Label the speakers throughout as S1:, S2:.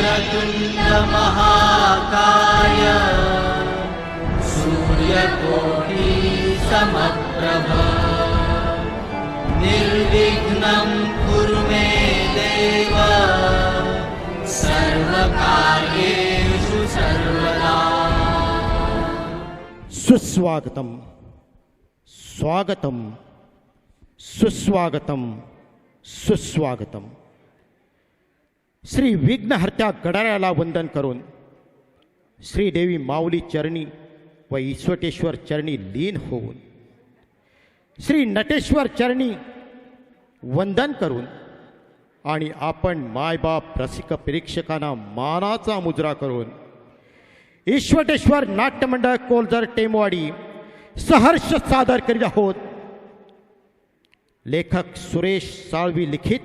S1: वक्रतुंड महाकाय सूर्यकोटि समप्रभ निर्विघ्नं कुरु मे देव सर्वकार्येषु सर्वदा।
S2: सुस्वागतम स्वागतम सुस्वागतम सुस्वागतम। श्री विघ्नहर्त्या गडाऱ्याला वंदन करून श्रीदेवी माऊली चरणी व ईश्वटेश्वर चरणी लीन होऊन श्री नटेश्वर चरणी वंदन करून आणि आपण मायबाप रसिक प्रेक्षकांना मानाचा मुजरा करून ईश्वटेश्वर नाट्यमंडळ कोलजर टेमवाडी सहर्ष सादर करीत आहोत लेखक सुरेश साळवी लिखित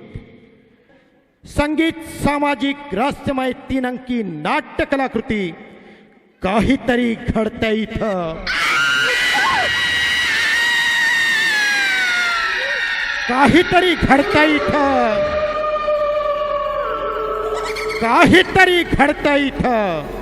S2: संगीत सामाजिक रहस्यमय 3 अंकी नाट्य कलाकृती काहीतरी घडतंय इथं। काहीतरी घडतंय इथं, काहीतरी घडतंय इथं।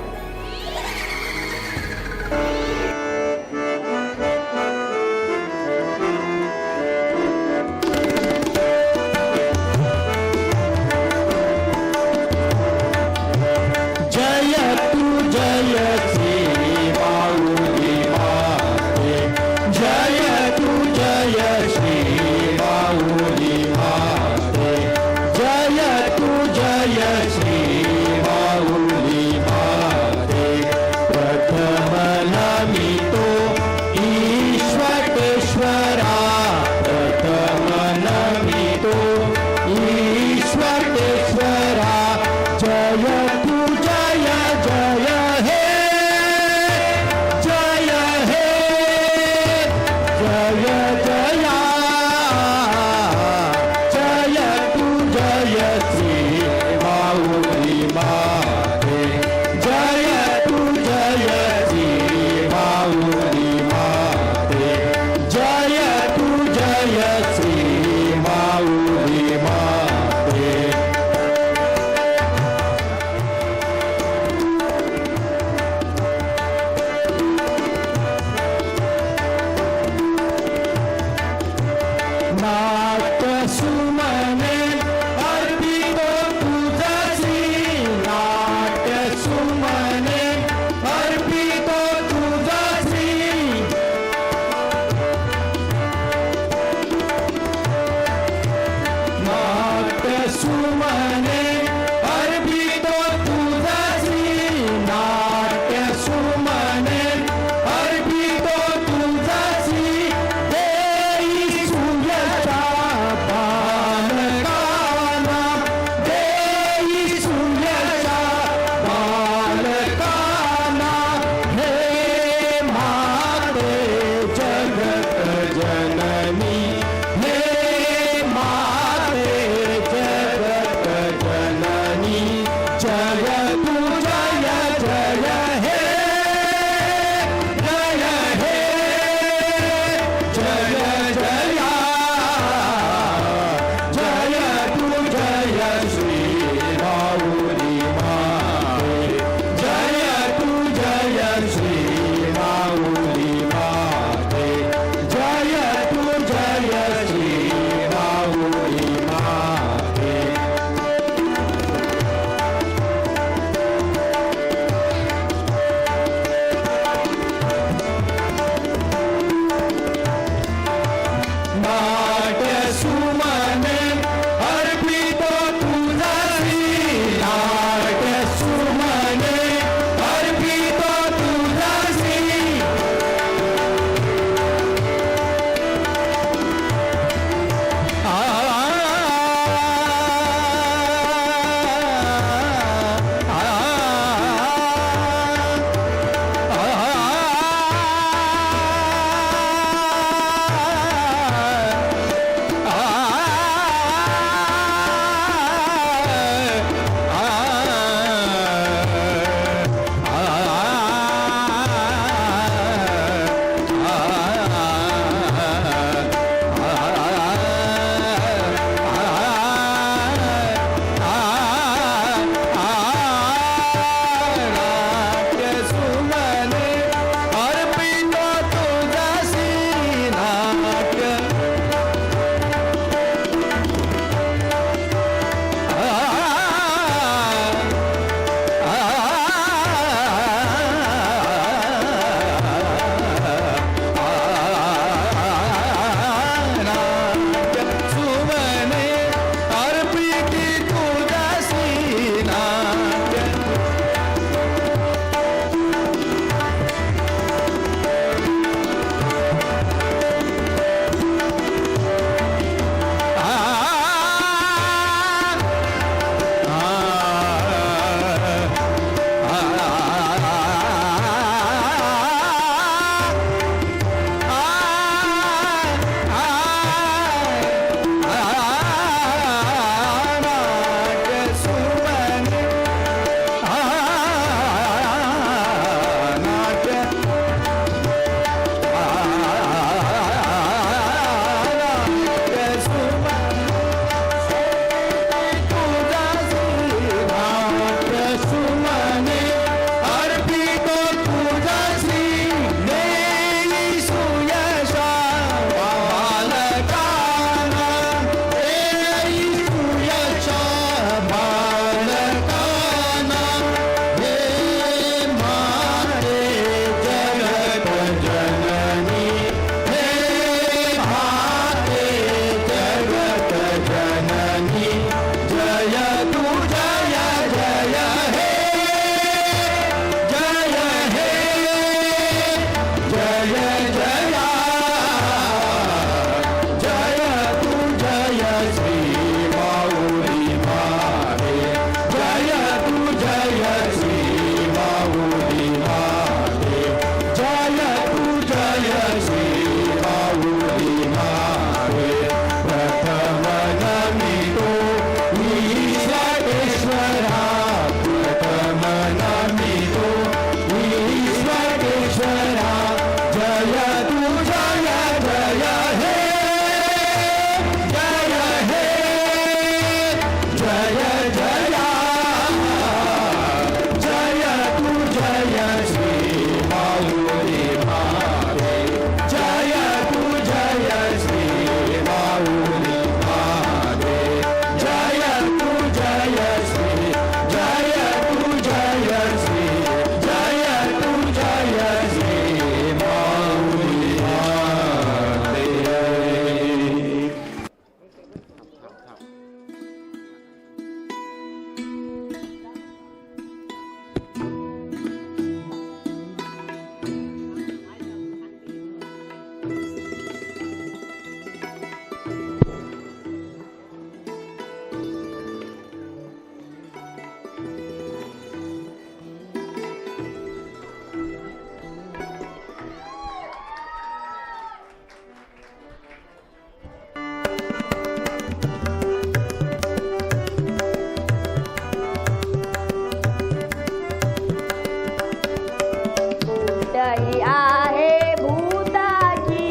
S3: ही आहे भूताची,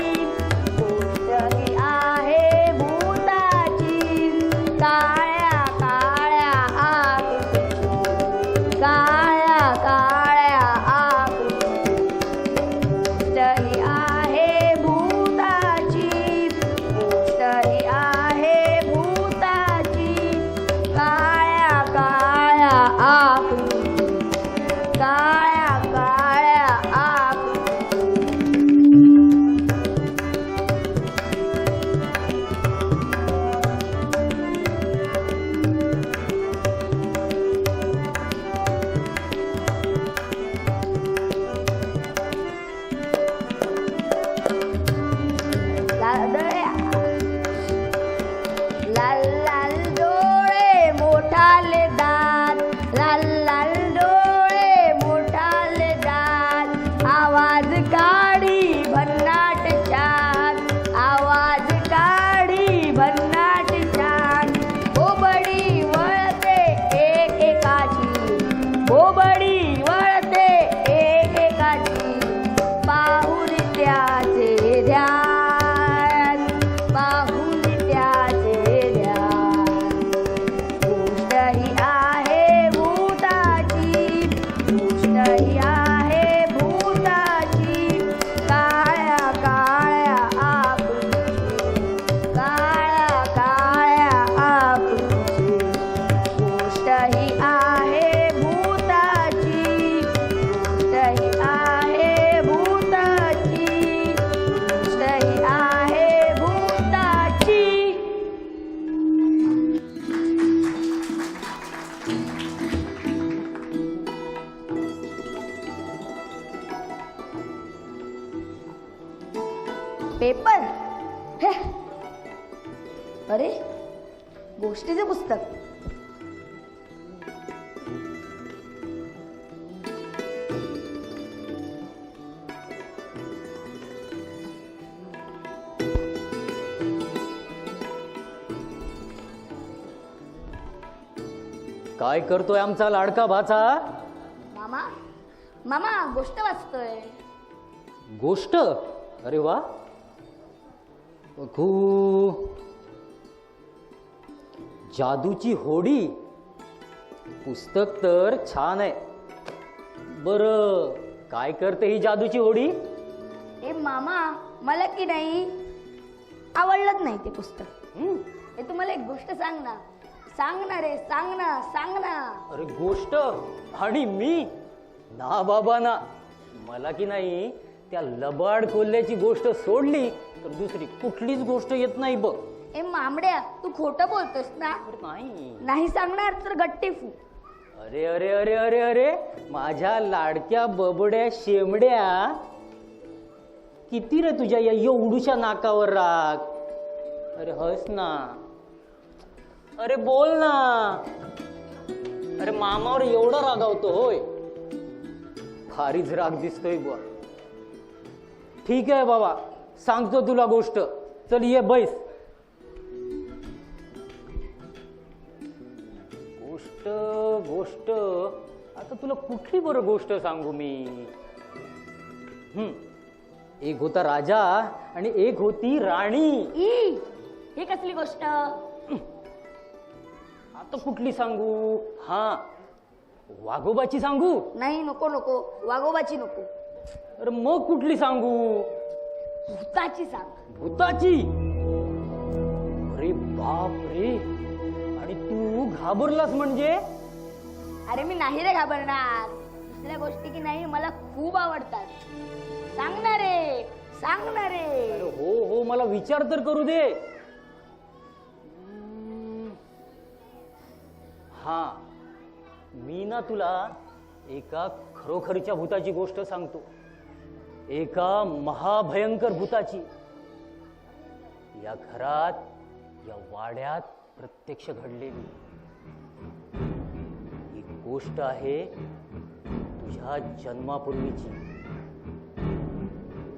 S3: गोष्ट ही आहे भूताची, काळ्या काळ्या आकृती, काळ्या काळ्या आकृती, गोष्ट ही आहे भूताची, गोष्ट ही आहे भूताची, काळ्या काळ्या आकृती, काळ्या काळ्या लाल लाल डोळे मोठाले दात, लाल लाल डोळे मोठाले दात, आवाज काढी भन्नाट छान, आवाज काढी भन्नाट छान, बोबडी वळते एक एकाची, बोबडी वळते एक एकाची, पाहून त्याचे ध्यान, पाहून त्याचे ध्यान, गोष्ट ही आहे भूताची, गोष्ट ही आहे भूताची, काळ्या काळ्या आकृती, काळ्या काळ्या आकृती, गोष्ट ही आहे भूताची, गोष्ट ही आहे भूताची, गोष्ट ही आहे भूताची. पेपर हे, अरे गोष्टीचे पुस्तक.
S4: काय करतोय आमचा लाडका भाचा?
S3: मामा मामा गोष्ट वाचतोय.
S4: गोष्ट? अरे वा, बघू. जादूची होडी पुस्तक तर छान आहे. बर, काय करते ही जादूची होडी?
S3: ए मामा, मला की नाही आवडलंच नाही ते पुस्तक. हे तू मला एक गोष्ट सांग ना, सांग ना रे, सांग ना, सांग ना.
S4: अरे गोष्ट? आणि मी ना बाबा ना, मला की नाही त्या लबाड कोल्ह्याची गोष्ट सोडली तर दुसरी कुठलीच गोष्ट येत नाही बघ.
S3: ए मामड्या, तू खोटं बोलतोस ना?
S4: नाही
S3: नाही सांगणार तर गट्टी फू.
S4: अरे अरे अरे अरे अरे, माझ्या लाडक्या बबड्या शेमड्या, किती रे तुझ्या या एवढूच्या नाकावर राग. अरे हस ना, अरे बोल ना. अरे मामावर एवढा रागावतो होय? फारीच राग दिसतोय बुवा. ठीक आहे बाबा, सांगतो तुला गोष्ट. चल ये बैस. गोष्ट गोष्ट, आता तुला कुठली बरं गोष्ट सांगू मी? एक होता राजा आणि एक होती राणी.
S3: ई, ही कसली गोष्ट?
S4: आता कुठली सांगू? हा, वाघोबाची सांगू?
S3: नाही, नको नको, वाघोबाची नको.
S4: अरे मग कुठली सांगू?
S3: भूताची सांग.
S4: भूताची? अरे बाप रे, आणि तू घाबरलास म्हणजे?
S3: अरे मी नाही रे घाबरणार. दुसऱ्या गोष्टी की नाही मला खूप आवडतात. सांग ना रे, सांग ना रे.
S4: अरे हो हो, मला विचार तर करू दे. हा, मी ना तुला एका खरोखरच्या भूताची गोष्ट सांगतो. एका महाभयंकर भूताची. या घरात, या वाड्यात प्रत्यक्ष घडलेली. ही गोष्ट आहे तुझ्या जन्मापूर्वीची.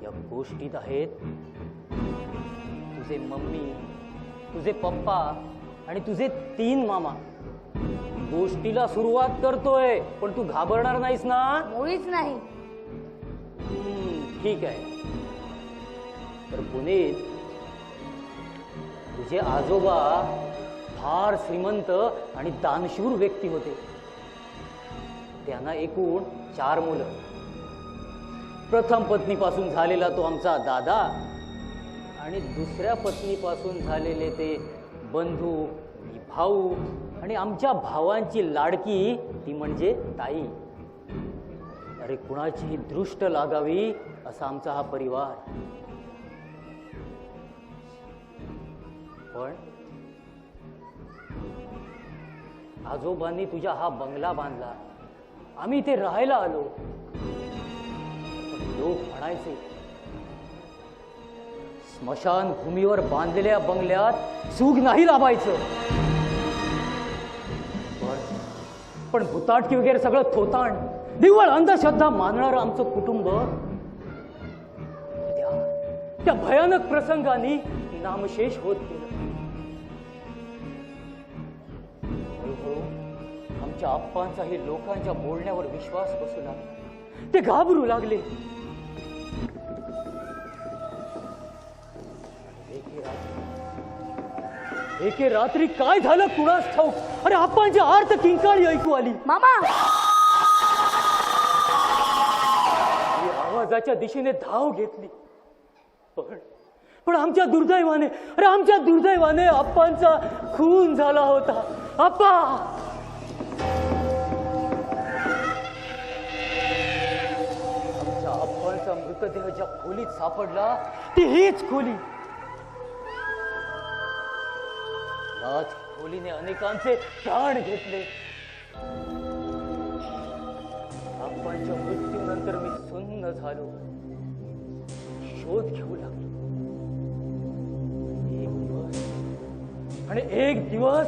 S4: या गोष्टीत आहेत तुझे मम्मी, तुझे पप्पा आणि तुझे 3 मामा. गोष्टीला सुरुवात करतोय, पण तू घाबरणार नाहीस ना?
S3: मुळीच नाही.
S4: ठीक आहे. तर पुनीत, तुझे आजोबा फार श्रीमंत आणि दानशूर व्यक्ती होते. त्यांना एकूण 4 मुलं. प्रथम पत्नीपासून झालेला तो आमचा दादा आणि दुसऱ्या पत्नीपासून झालेले ते बंधू, भाऊ आणि आमच्या भावांची लाडकी ती म्हणजे ताई. अरे कुणाचीही दृष्ट लागावी असा आमचा हा परिवार. पण आजोबांनी तुझा हा बंगला बांधला, आम्ही ते राहायला आलो. लोक म्हणायचे स्मशान भूमीवर बांधलेल्या बंगल्यात सुख नाही लाभायचं. पण भुताटकी वगैरे सगळं थोताण, निव्वळ अंधश्रद्धा मानणारं आमचं कुटुंब त्या भयानक प्रसंगाने नामशेष होत गेलं. हळूहळू आमच्या आप्पांचाही लोकांच्या बोलण्यावर विश्वास बसू लागला. ते घाबरू लागले. एके रात्री काय झालं कुणास ठाऊक. अरे आप्पांची आर्त किंकाळी ऐकू आली.
S3: मामा,
S4: मी आवाजाच्या दिशेने धाव घेतली. पण आमच्या दुर्दैवाने आप्पांचा खून झाला होता. आप्पा, आमच्या आप्पांचा मृतदेह ज्या खोलीत सापडला ती हीच खोली. याच खोलीने अनेकांचे प्राण घेतले. आप्पांच्या मृत्यूनंतर मी सुन्न झालो. शोध घेऊ लागलो. एक दिवस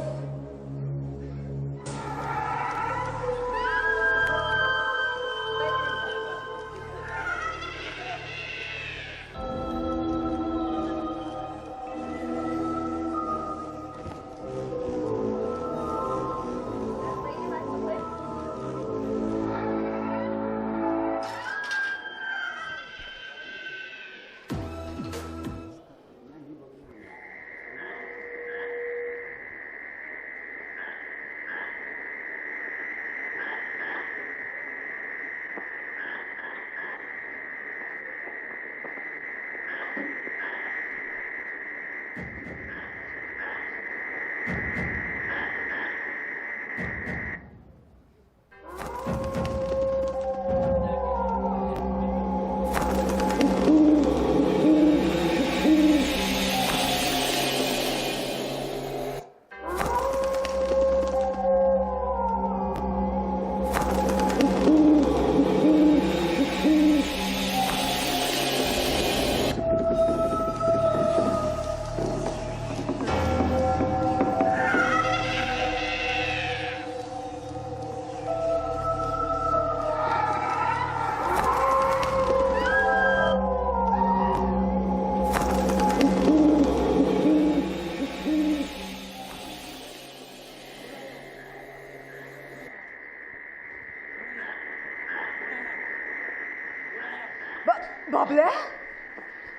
S5: बाबल्या,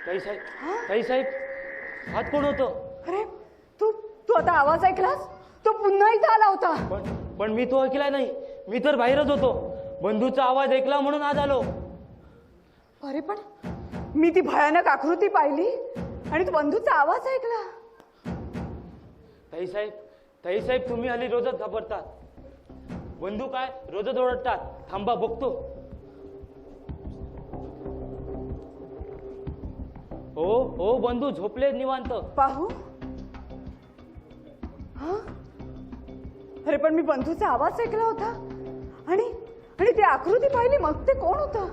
S4: ताई साहेब, हात कोण होतं?
S5: अरे तू आता आवाज ऐकलास? तो पुन्हा इथं आला होता.
S4: पण मी तो ऐकला नाही. मी तर बाहेरच होतो. बंधूचा आवाज ऐकला म्हणून आज आलो.
S5: अरे पण मी ती भयानक आकृती पाहिली आणि तो बंधूचा आवाज ऐकला.
S4: ताई साहेब, तुम्ही हल्ली रोजच घाबरतात. बंधू काय रोजच ओरडतात. थांबा बघतो. हो बंधू झोपले निवांत.
S5: पाहू. हा, अरे पण मी बंधूचा आवाज ऐकला होता आणि ती आकृती पाहिली. मग ते कोण होतं?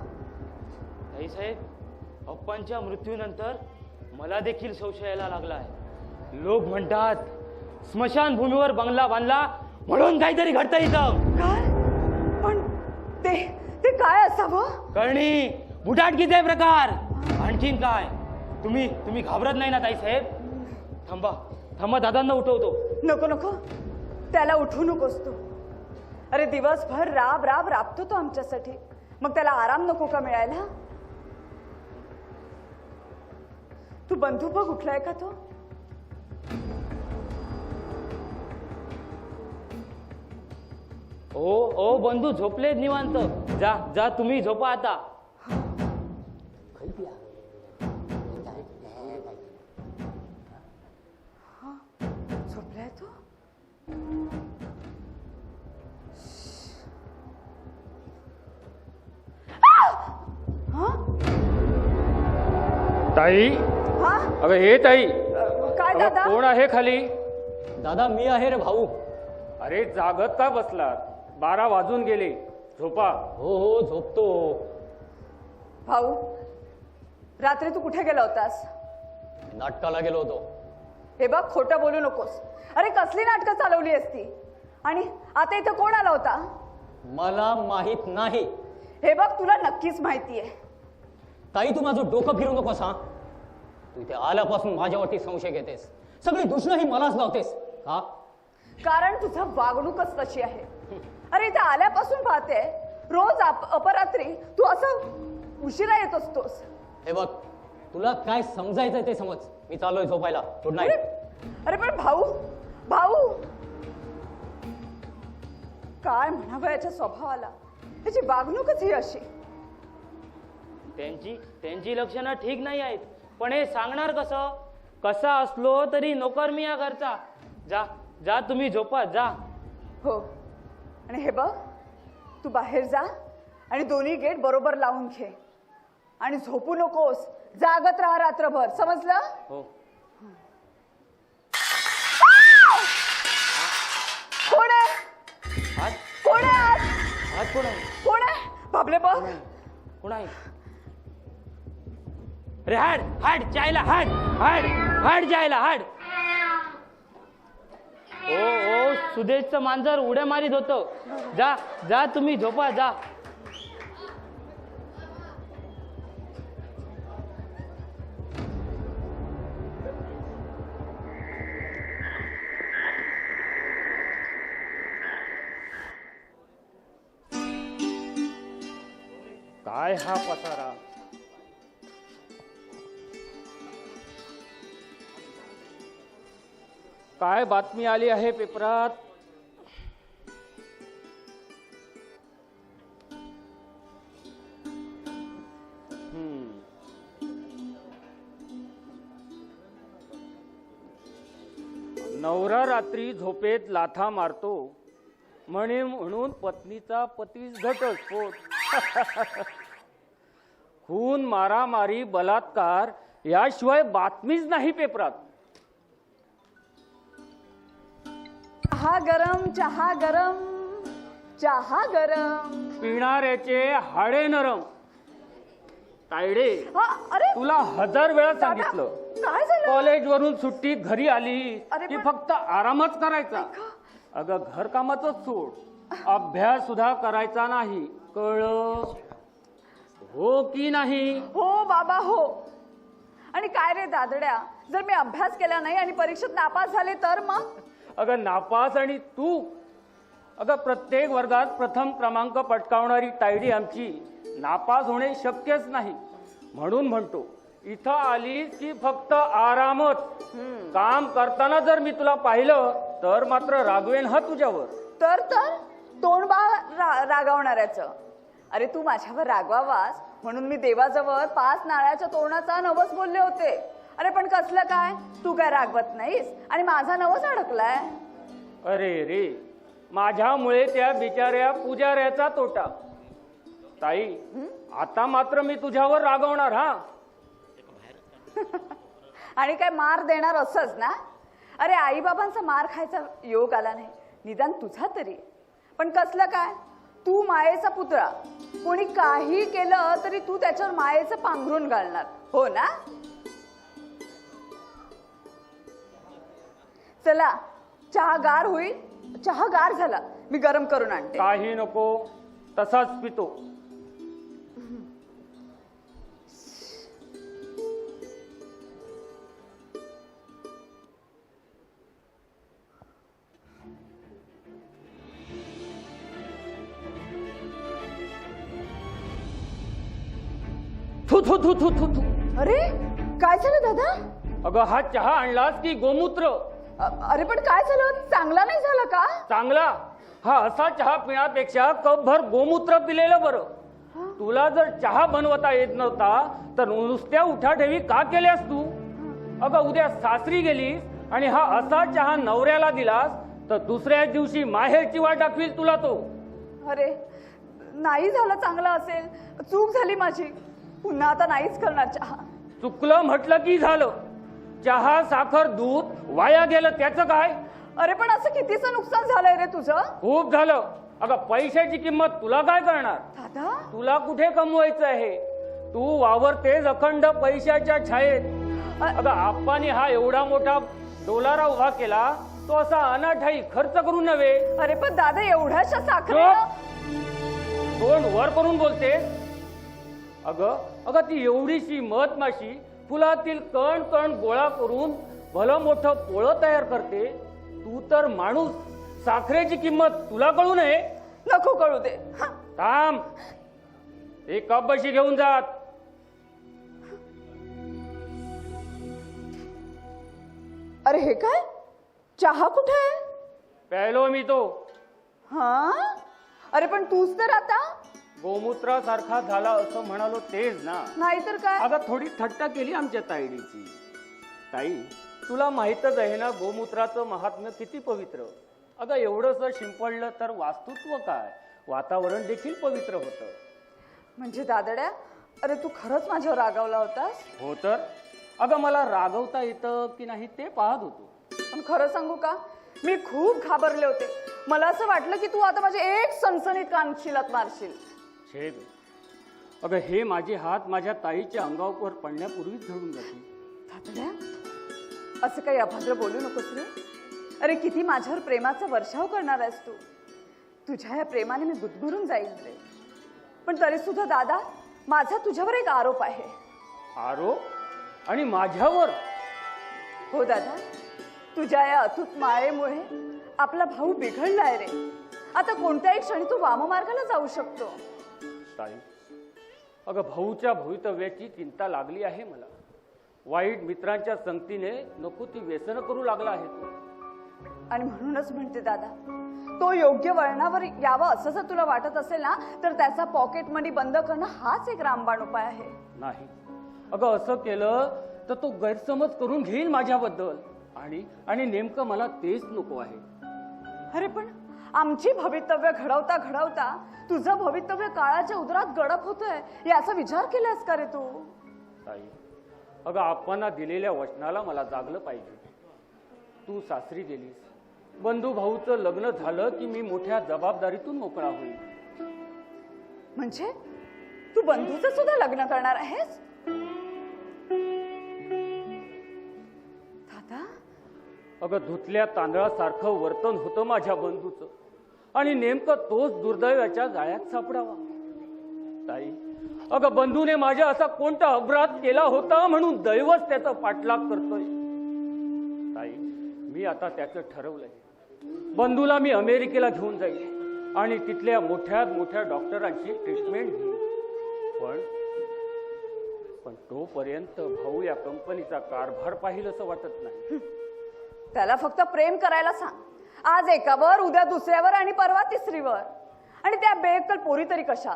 S4: ताई साहेब, अप्पांच्या मृत्यूनंतर मला देखील संशयाला लागलाय. लोक म्हणतात स्मशान भूमीवर बंगला बांधला म्हणून काहीतरी घडतं इथं.
S5: काय? ते ते काय असावं?
S4: कळणी बुटाटकीचे प्रकार. आणखीन काय? तुम्ही घाबरत नाही ना ताईसाहेब? थांबा दादांना उठवतो.
S5: नको नको, त्याला उठवू नकोस तू. अरे दिवसभर राबतो तो आमच्यासाठी, मग त्याला आराम नको का मिळायला? तू बंधू बघ उठलाय का तो?
S4: ओ बंधू झोपलेत निवांत. जा तुम्ही झोपा आता.
S5: झोपलाय तो?
S6: ताई,
S5: हा?
S6: अगं हे ताई,
S5: काय
S6: अगं
S5: दादा?
S6: कोण आहे खाली?
S4: दादा मी आहे रे भाऊ.
S6: अरे जागत का बसलात? 12 वाजून गेले. झोपा.
S4: हो झोपतो.
S5: भाऊ, रात्री तू कुठे गेला होतास?
S4: नाटकाला गेलो होतो.
S5: हे बघ, खोटं बोलू नकोस. अरे कसली नाटकं चालवली असती? आणि आता इथं कोण आला होता?
S4: मला माहित नाही.
S5: हे बघ, तुला नक्कीच माहिती आहे.
S4: ताई तू माझं डोकं फिरू नकोस हा. तू इथे आल्यापासून माझ्यावरती संशय घेतेस. सगळी दुष्ण ही मलाच लावतेस का?
S5: कारण तुझं वागणूकच तशी आहे. अरे इथे आल्यापासून पाहते, रोज अपरात्री तू असं उशिरा येत असतोस.
S4: हे बघ, तुला काय समजायचंय ते समज. मी चाललोय झोपायला. Good night.
S5: अरे पण भाऊ भाऊ, काय म्हणावं याच्या स्वभावाला? याची वागणूकच ही अशी.
S4: त्यांची लक्षणं ठीक नाही आहेत, पण हे सांगणार कसं? कसा असलो तरी नोकर मी या घरचा. जा तुम्ही झोपा जा.
S5: हो, आणि हे बघ, तू बाहेर जा आणि दोन्ही गेट बरोबर लावून घे आणि झोपू नकोस. जागत राहा रात्रभर, समजलं?
S4: हो.
S5: कोण आहे?
S4: हात
S5: कोण आहे आज?
S4: हात कोण आहे?
S5: कोण आहे? बाबले बघ.
S4: कोण आहे? अरे हाड जायला हाड जायला हाड. ओ सुदेशचं मांजर उड्या मारीत होतं. जा तुम्ही झोपा जा.
S6: काय हा पसारा? काय बातमी आली आहे पेपरात? नवरा रात्री झोपेत लाथा मारतो म्हणून पत्नीचा पतीस घटस्फोट. खून, मारामारी, बलात्कार याशिवाय बातमीच नाही पेपरात.
S5: चहा गरम, चहा गरम, चहा गरम.
S6: पिणाऱ्याचे हाडे नरम. तायडे,
S5: हा, अरे
S6: तुला 1000 वेळा सांगितलं,
S5: काय झालं?
S6: कॉलेजवरून सुट्टीत घरी आली
S5: अरे
S6: की
S5: पण-
S6: फक्त आरामच करायचा. अगं घरकामाच सोड, अभ्यास सुद्धा करायचा नाही. कळलं हो की नाही?
S5: हो बाबा हो. आणि काय रे दादड्या, जर मी अभ्यास केला नाही आणि परीक्षेत नापास झाले तर मग?
S6: अगं नापास आणि तू, अगं प्रत्येक वर्गात प्रथम क्रमांक पटकावणारी तायडी आमची नापास होणे शक्यच नाही. म्हणून म्हणतो, इथं आलीस की फक्त आरामच. काम करताना जर मी तुला पाहिलं तर मात्र रागवेन हा तुझ्यावर.
S5: तर तोंडबा रागावणाऱ्याचं. अरे तू माझ्यावर रागवावास म्हणून मी देवाजवळ 5 नाळ्याच्या तोरणाचा नवस बोलले होते. अरे पण कसलं काय, तू काय रागवत नाहीस आणि माझा नवस अडकलाय.
S6: अरे रे, माझ्यामुळे त्या बिचाऱ्या पुजाऱ्याचा तोटा. ताई, आता मात्र मी तुझ्यावर रागवणार हा.
S5: आणि काय मार देणार असंच ना? अरे आईबाबांचा मार खायचा योग आला नाही, निदान तुझा तरी. पण कसलं काय, तू मायेचा पुतळा. कोणी काही केलं तरी तू त्याच्यावर मायेचं पांघरून घालणार, हो ना? चला, चहा गार होईल. चहा गार झाला, मी गरम करून आणते.
S6: काही नको. तसाच पितो. थू थू थू थू थू थू.
S5: अरे काय झालं दादा?
S6: अगं हा चहा आणलास की गोमूत्र?
S5: अरे पण काय झालं? चांगला नाही झालं का?
S6: चांगला? हा असा चहा पिण्यापेक्षा कपभर गोमूत्र पिलेलं बरं. तुला जर चहा बनवता येत नव्हता तर नुसत्या उठाठेवी का केल्यास तू? अगं उद्या सासरी गेलीस आणि हा असा चहा नवऱ्याला दिलास तर दुसऱ्या दिवशी माहेरची वाट दाखवील तुला तो.
S5: अरे नाही झालं चांगलं असेल, चूक झाली माझी. पुन्हा आता नाहीच करणार चहा.
S6: चुकलं म्हटलं की झालं. चहा साखर दूध वाया गेलं त्याचं काय?
S5: अरे पण असं कितीचं नुकसान झालंय रे तुझं?
S6: खूप झालं. अगं पैशाची किंमत तुला काय करणार?
S5: दादा
S6: तुला कुठे कमवायचं आहे? तू वावरतेस अखंड पैशाच्या छायेत. अगं आप्पाने हा एवढा मोठा डोलारा उभा केला तो असा अनाठाई खर्च करून नव्हे.
S5: अरे पण दादा एवढ्याशा साखरेनं
S6: तोंड वर करून बोलते. अगं ती एवढीशी मधमाशी फुलातील कण कण गोळा करून भलं मोठं पोळं तयार करते. तू तर माणूस. साखरेची किंमत तुला कळू नये?
S5: नको कळू दे.
S6: थांब. एक कप बशी घेऊन जात.
S5: अरे हे काय? चहा कुठे आहे?
S6: प्यायलो मी तो.
S5: हा अरे पण तूच तर आता.
S6: गोमूत्रासारखा झाला असं म्हणालो तेच ना.
S5: नाहीतर काय?
S6: अगं थोडी थट्टा केली आमच्या ताईडीची. ताई तुला माहीतच आहे ना गोमूत्राचं महात्म्य किती पवित्र. अगं एवढंसं शिंपडलं तर वास्तुत्व काय, वातावरण देखील पवित्र होतं.
S5: म्हणजे दादड्या, अरे तू खरंच माझ्यावर रागावला होतास?
S6: हो तर. अगं मला रागवता येतं की नाही ते पाहत होतो.
S5: पण खरं सांगू का, मी खूप घाबरले होते. मला असं वाटलं की तू आता माझे एक सणसणीत कानशिलात मारशील.
S6: छेद. अगं हे माझे हात माझ्या ताईच्या अंगावर पडण्यापूर्वीच झडून जातील.
S5: दादड्या, असं काही अभद्र बोलू नकोस रे. अरे किती माझ्यावर प्रेमाचा वर्षाव करणार आहेस तू. तुझ्या या प्रेमाने मी गुदगुरून जाईल रे. पण तरी सुद्धा दादा, माझा तुझ्यावर एक आरोप आहे.
S6: आरोप? आणि माझ्यावर?
S5: हो दादा, तुझ्या या अथूट मायेमुळे आपला भाऊ बिघडलाय रे. आता कोणत्याही क्षणी तू वाममार्गाला जाऊ शकतो.
S6: ताई, अगं भाऊच्या भवितव्याची चिंता लागली आहे मला. वाईट मित्रांच्या संगतीने नको ती व्यसन करू लागला आहे तो.
S5: आणि म्हणूनच म्हणते दादा, तो योग्य वळणावर यावा असं जर तुला वाटत असेल ना, तर त्याचा पॉकेट मनी बंद करणं हाच एक रामबाण उपाय आहे.
S6: नाही अगं, असं केलं तर तो गैरसमज करून घेईल माझ्याबद्दल. आणि नेमकं मला तेच नको आहे.
S5: अरे पण आमची भवितव्य घडवता घडवता तुझं भवितव्य काळाच्या उदरात गडप होतंय, याचा विचार केलास का रे तू?
S6: ताई, अगं आपणा दिलेल्या वचनाला मला जागलं पाहिजे. तू सासरी गेलीस, बंधू भाऊचं लग्न झालं की मी मोठ्या जबाबदारीतून मोकळा होईल.
S5: म्हणजे तू बंधूचं सुद्धा लग्न करणार आहेस? दादा,
S6: अगं धुतल्या तांदळासारखं वर्तन होतं माझ्या बंधूचं, आणि नेमकं तोच दुर्दैवाच्या जाळ्यात सापडावा. ताई, अगं बंधूने माझ्या असा कोणता अपराध केला होता म्हणून दैवच त्याचा पाठलाग करतोय. ताई, मी आता त्याचं ठरवलंय. बंधूला मी अमेरिकेला घेऊन जाईल आणि तिथल्या मोठ्यात मोठ्या डॉक्टरांची ट्रीटमेंट घेईन. पण तोपर्यंत भाऊ या कंपनीचा कारभार पाहिल असं वाटत नाही.
S5: त्याला फक्त प्रेम करायला सांग. आज एकावर, उद्या दुसऱ्यावर आणि परवा तिसरीवर. आणि त्या बेअक्कल पोरी तरी कशा?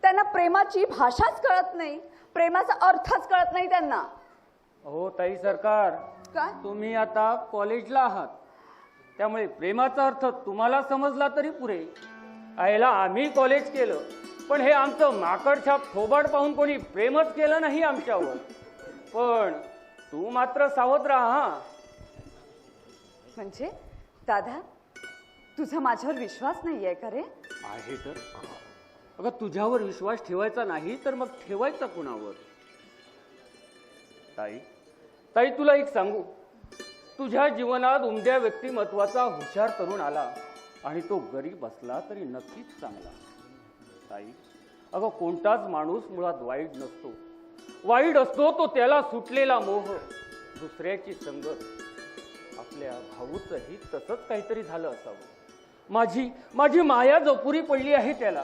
S5: त्यांना प्रेमाची भाषाच कळत नाही, प्रेमाचा अर्थच कळत नाही त्यांना.
S6: हो ताई सरकार,
S5: काय?
S6: तुम्ही आता कॉलेजला आहात, त्यामुळे प्रेमाचा अर्थ तुम्हाला समजला तरी पुरे. आईला आम्ही कॉलेज केलं, पण हे आमचं माकडछाप थोबाड पाहून कोणी प्रेमच केलं नाही आमच्यावर. पण तू मात्र सावध राहा.
S5: म्हणजे दादा, तुझा माझ्यावर विश्वास नाहीये का रे?
S6: आहे तर. अगं तुझ्यावर विश्वास ठेवायचा नाही तर मग ठेवायचा कुणावर? ताई, तुला एक सांगू, तुझ्या जीवनात उमद्या व्यक्तिमत्वाचा हुशार तरुण आला आणि तो गरीब असला तरी नक्कीच चांगला. ताई, अगं कोणताच माणूस मुळात वाईट नसतो. वाईट असतो तो त्याला सुटलेला मोह, दुसऱ्याची संगत. आपल्या भाऊचंही तसंच काहीतरी झालं असावं. माझी माया जपुरी पडली आहे त्याला.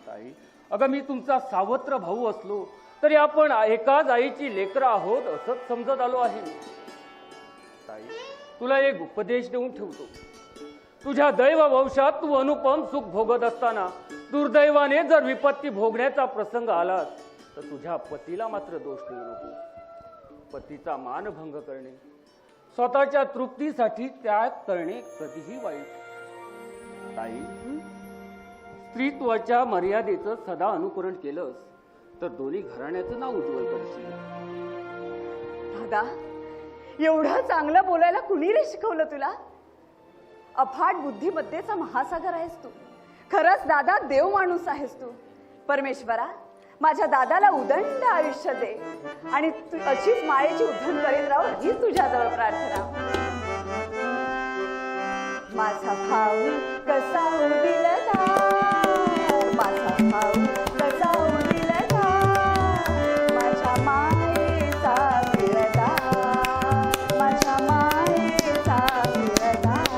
S6: ताई, अगं मी तुमचा सावत्र भाऊ असलो तरी आपण एकाच आईची लेकरं आहोत असंच समजत आलो आहे. ताई, तुला एक उपदेश देऊन ठेवतो. तुझ्या दैव वंशात तू अनुपम सुख भोगत असताना दुर्दैवाने जर विपत्ती भोगण्याचा प्रसंग आलास तर तुझ्या पतीला मात्र दोष देऊ नको. पतीचा मानभंग करणे, स्वतःच्या तृप्तीसाठी त्याग करणे कधीही वाईट. ताई, स्त्रीत्वाच्या मर्यादेचं सदा अनुकरण केलंस तर दोन्ही घराण्याचं नाव उज्ज्वल करशील.
S5: दादा, एवढं चांगलं बोलायला कुणी रे शिकवलं तुला? अफाट बुद्धिमत्तेचा महासागर आहेस तू. खरंच दादा देव माणूस आहेस तू. परमेश्वरा, माझ्या दादाला उदंड आयुष्य दे आणि तू अशीच मायेची उधन करीत राहू ही तुझ्याजवळ प्रार्थना. माझा भाऊ कसा दिलदार, माझा भाऊ कसा दिलदार, माझ्या मायेचा दिलदार, माझ्या मायेचा दिलदार,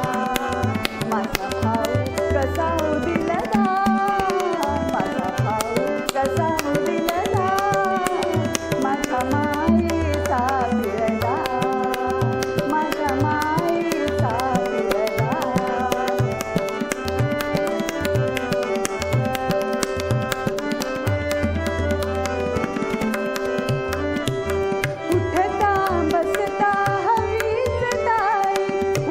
S5: माझा भाऊ कसा दिलदार, माझा भाऊ कसा दिलदार, माझ्या मायेचा दिलदार, माझ्या मायेचा दिलदार. उठता बसता हवीच ताई,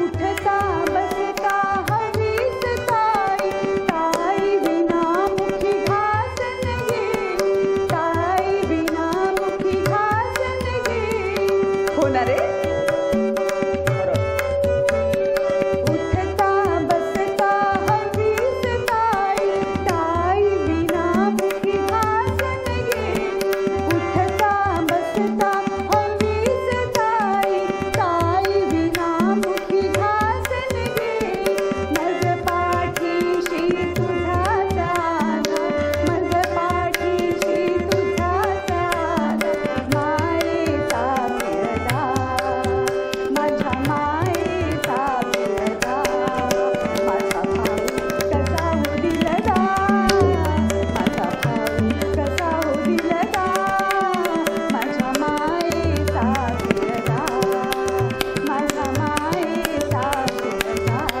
S5: उठता बसता हवीच ताई, ताई विना मुखी घास नाही, ताई विना मुखी घास नाही. हो ना रे? उठता बसता हवीच ताई, ताई विना मुखी घास नाही, उठता बसता हवीच ताई, ताई विना मुखी घास नाही. मज पाठीशी तुझा जाना, मज पाठीशी तुझा जाना, मायेचा पिरदार, माझ्या मायेचा पिरदार, माझा भाऊ कसा दिलदार, माझा भाऊ कसा दिलदार, माझ्या मायेचा पिरदार, माझ्या मायेचा पिरदार.